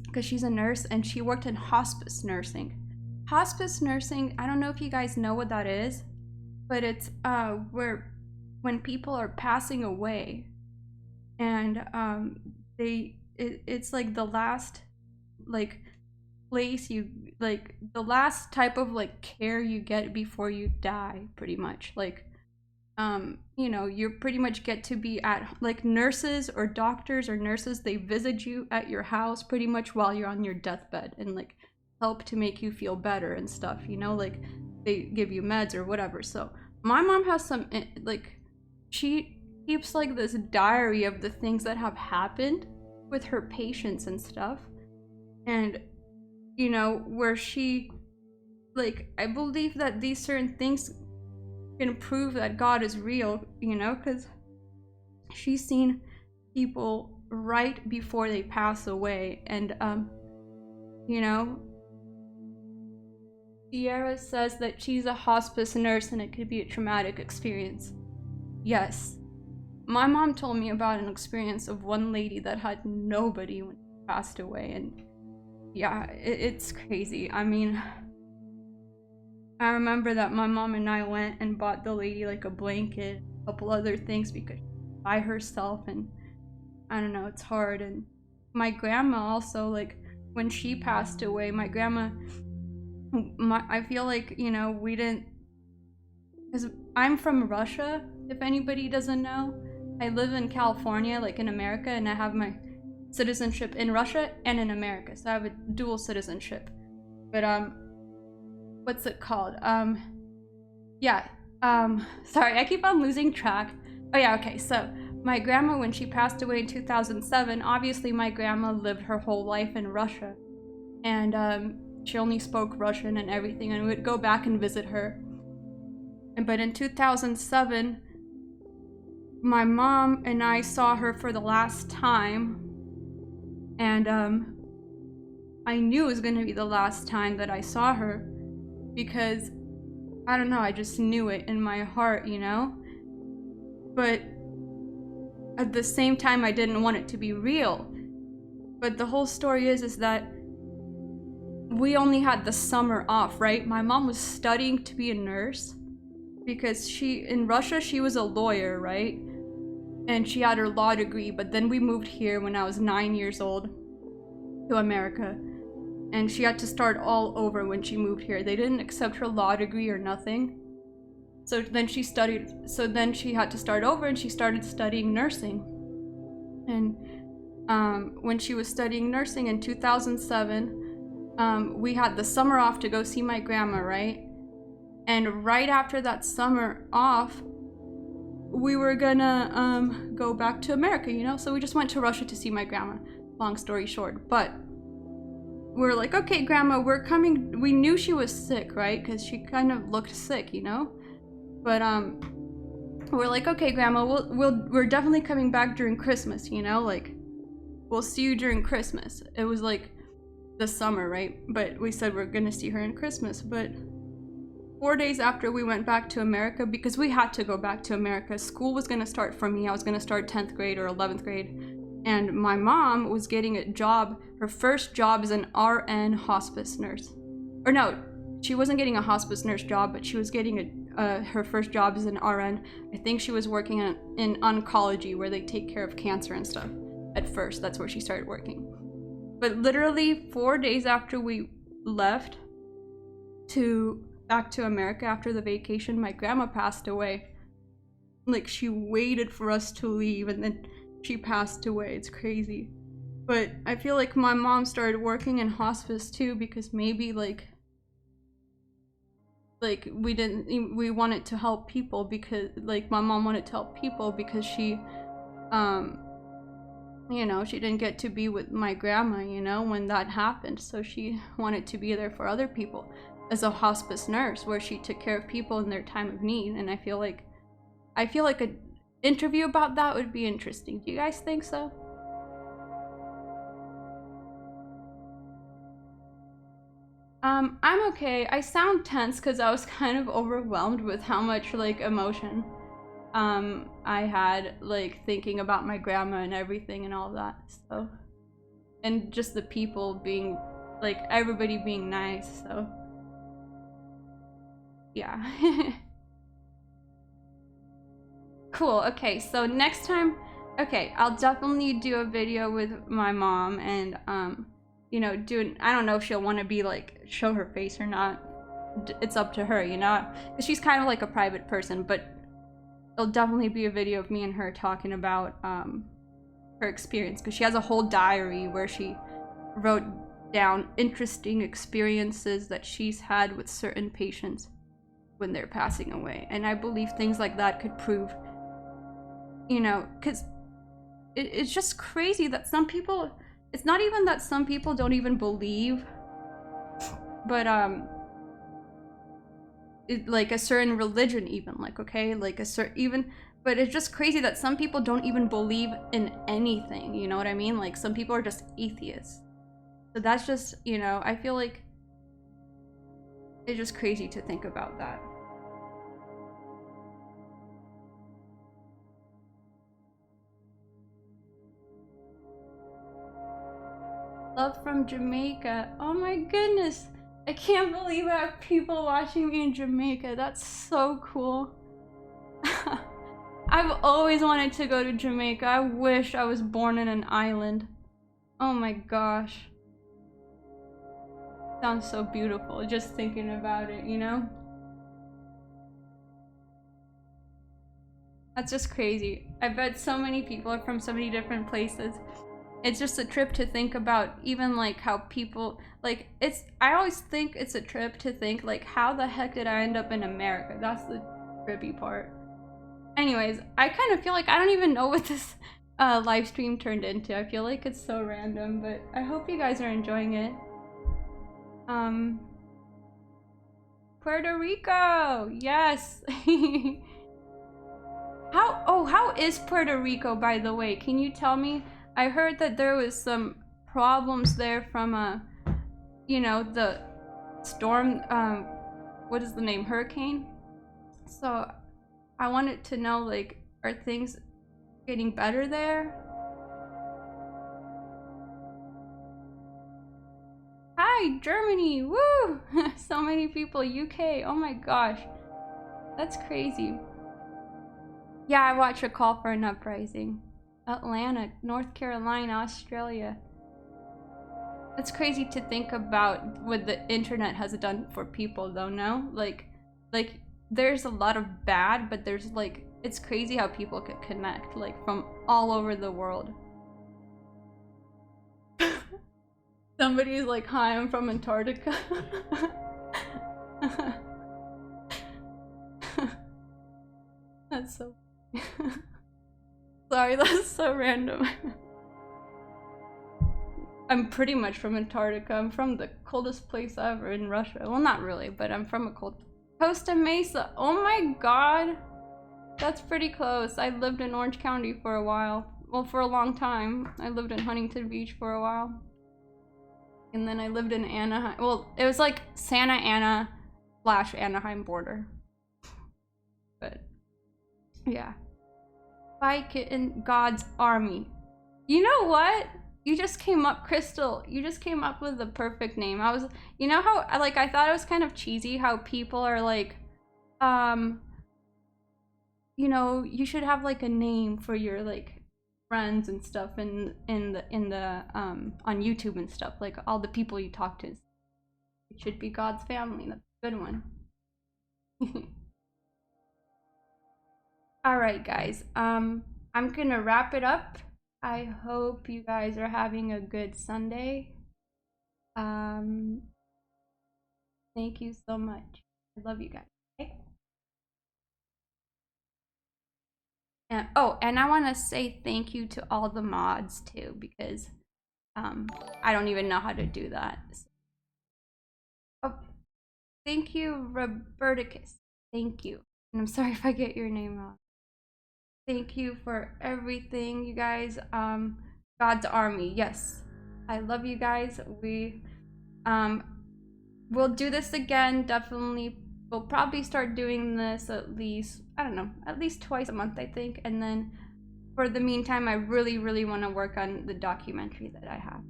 because she's a nurse and she worked in hospice nursing. Hospice nursing, I don't know if you guys know what that is, but it's where when people are passing away, and it's like the last, like, place you, like, the last type of, like, care you get before you die, pretty much. Like, you know, you pretty much get to be at, like, nurses or doctors or nurses, they visit you at your house pretty much while you're on your deathbed and like help to make you feel better and stuff, you know, like they give you meds or whatever. So my mom has some, like, she keeps like this diary of the things that have happened with her patients and stuff. And, you know, where she, like, I believe that these certain things can prove that God is real, you know, because she's seen people right before they pass away. And, you know, Sierra says that she's a hospice nurse and it could be a traumatic experience. Yes. My mom told me about an experience of one lady that had nobody when she passed away, and yeah, it's crazy. I mean, I remember that my mom and I went and bought the lady like a blanket, a couple other things because she's by herself, and I don't know, it's hard. And my grandma also, like, when she passed away, my grandma, I feel like, you know, we didn't, because I'm from Russia, if anybody doesn't know. I live in California, like in America, and I have my citizenship in Russia and in America, so I have a dual citizenship. But what's it called? Yeah, sorry, I keep on losing track. Oh yeah, okay, so my grandma, when she passed away in 2007, obviously my grandma lived her whole life in Russia, and she only spoke Russian and everything, and we would go back and visit her. But in 2007, my mom and I saw her for the last time, and I knew it was gonna be the last time that I saw her because, I don't know, I just knew it in my heart, you know? But at the same time, I didn't want it to be real. But the whole story is that we only had the summer off, right? My mom was studying to be a nurse because in Russia, she was a lawyer, right? And she had her law degree, but then we moved here when I was 9 years old to America. And she had to start all over when she moved here. They didn't accept her law degree or nothing. So then she had to start over, and she started studying nursing. And when she was studying nursing in 2007, we had the summer off to go see my grandma, right? And right after that summer off, we were gonna go back to America, you know? So we just went to Russia to see my grandma, long story short. But we were like, okay, grandma, we're coming. We knew she was sick, right? Because she kind of looked sick, you know? But we're like, okay, grandma, we're definitely coming back during Christmas, you know? Like, we'll see you during Christmas. It was like the summer, right? But we said we're gonna see her in Christmas. But 4 days after we went back to America, because we had to go back to America, school was gonna start for me. I was gonna start 10th grade or 11th grade. And my mom was getting a job. Her first job as an RN hospice nurse. Or no, she wasn't getting a hospice nurse job, but she was getting her first job as an RN. I think she was working in oncology, where they take care of cancer and stuff. At first, that's where she started working. But literally 4 days after we left back to America after the vacation, my grandma passed away. Like, she waited for us to leave, and then she passed away. It's crazy. But I feel like my mom started working in hospice too, because maybe like we wanted to help people, because like my mom wanted to help people because she you know, she didn't get to be with my grandma, you know, when that happened. So she wanted to be there for other people as a hospice nurse, where she took care of people in their time of need. And I feel like an interview about that would be interesting. Do you guys think so? I'm okay. I sound tense because I was kind of overwhelmed with how much like emotion I had, like, thinking about my grandma and everything and all that. So, and just the people being, like, everybody being nice. So yeah. Cool. Okay, so next time, okay, I'll definitely do a video with my mom, and you know, I don't know if she'll want to be like show her face or not. It's up to her, you know, because she's kind of like a private person. But it'll definitely be a video of me and her talking about her experience, because she has a whole diary where she wrote down interesting experiences that she's had with certain patients when they're passing away. And I believe things like that could prove, you know, because it's just crazy that some people, it's not even that some people don't even believe, but like a certain religion, even, like, okay, like a certain, even, but it's just crazy that some people don't even believe in anything, you know what I mean? Like, some people are just atheists. So that's just, you know, I feel like it's just crazy to think about that. Love from Jamaica. Oh my goodness. I can't believe I have people watching me in Jamaica. That's so cool. I've always wanted to go to Jamaica. I wish I was born in an island. Oh my gosh. Sounds so beautiful just thinking about it, you know? That's just crazy. I bet so many people are from so many different places. It's just a trip to think about, even like how people, like, I always think it's a trip to think, like, how the heck did I end up in America? That's the trippy part. Anyways, I kind of feel like I don't even know what this live stream turned into. I feel like it's so random, but I hope you guys are enjoying it. Puerto Rico, yes. How is Puerto Rico, by the way? Can you tell me? I heard that there was some problems there from you know, the storm, what is the name, hurricane? So I wanted to know, like, are things getting better there? Hi, Germany, woo! So many people, UK, oh my gosh. That's crazy. Yeah, I watched A Call for an Uprising. Atlanta, North Carolina, Australia. It's crazy to think about what the internet has done for people, though, no? Like there's a lot of bad, but there's, like, it's crazy how people could connect, like, from all over the world. Somebody's like, hi, I'm from Antarctica. That's so... Sorry, that's so random. I'm pretty much from Antarctica. I'm from the coldest place ever in Russia. Well, not really, but I'm from a cold... Costa Mesa. Oh my god. That's pretty close. I lived in Orange County for a while. Well, for a long time. I lived in Huntington Beach for a while. And then I lived in Anaheim. Well, it was like Santa Ana / Anaheim border. But, yeah. By Kitten, God's Army. You know what? You just came up, Crystal. You just came up with the perfect name. I was, you know how, like, I thought it was kind of cheesy how people are like, you know, you should have like a name for your like friends and stuff in the on YouTube and stuff, like all the people you talk to. It should be God's family. That's a good one. All right, guys. I'm gonna wrap it up. I hope you guys are having a good Sunday. Thank you so much. I love you guys. Okay? And, oh, and I want to say thank you to all the mods too, because I don't even know how to do that. So. Oh, thank you, Roberticus. Thank you. And I'm sorry if I get your name wrong. Thank you for everything, you guys. God's Army, yes. I love you guys. We'll do this again, definitely. We'll probably start doing this at least, I don't know, at least twice a month, I think. And then for the meantime, I really, really want to work on the documentary that I have.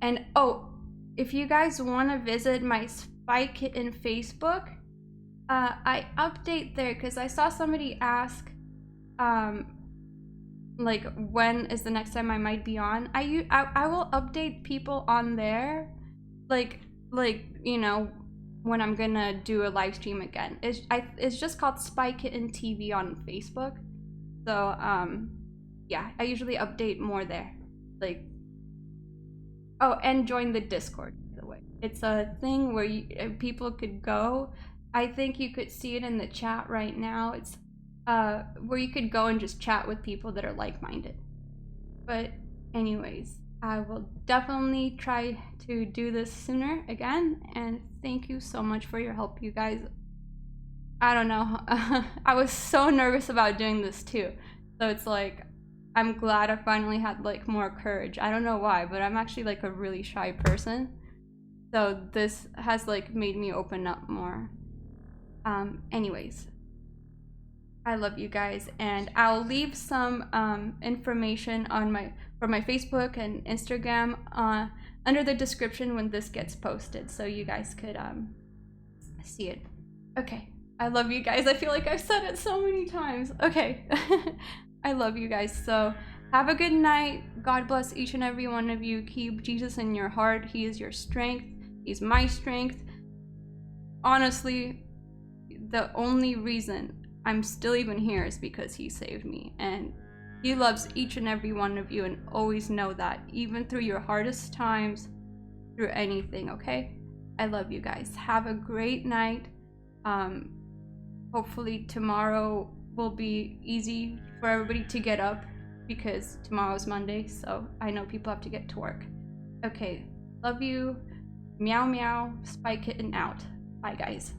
And oh, if you guys want to visit my Spy Kitten Facebook, I update there because I saw somebody ask, like, when is the next time I might be on. I will update people on there, like you know, when I'm gonna do a live stream again. It's just called Spy Kitten TV on Facebook. So yeah, I usually update more there. Like, oh, and join the Discord, by the way. It's a thing where people could go. I think you could see it in the chat right now. It's where you could go and just chat with people that are like-minded. But anyways, I will definitely try to do this sooner again, and thank you so much for your help, you guys. I don't know, I was so nervous about doing this too, so it's like I'm glad I finally had like more courage. I don't know why, but I'm actually like a really shy person, so this has like made me open up more. Anyways, I love you guys, and I'll leave some information on for my Facebook and Instagram under the description when this gets posted, so you guys could see it. Okay, I love you guys. I feel like I've said it so many times. Okay, I love you guys. So have a good night. God bless each and every one of you. Keep Jesus in your heart. He is your strength. He's my strength. Honestly, the only reason I'm still even here is because he saved me, and he loves each and every one of you, and always know that, even through your hardest times, through anything, okay? I love you guys. Have a great night. Hopefully tomorrow will be easy for everybody to get up, because tomorrow's Monday, so I know people have to get to work. Okay, love you. Meow meow. Spy Kitten out. Bye guys.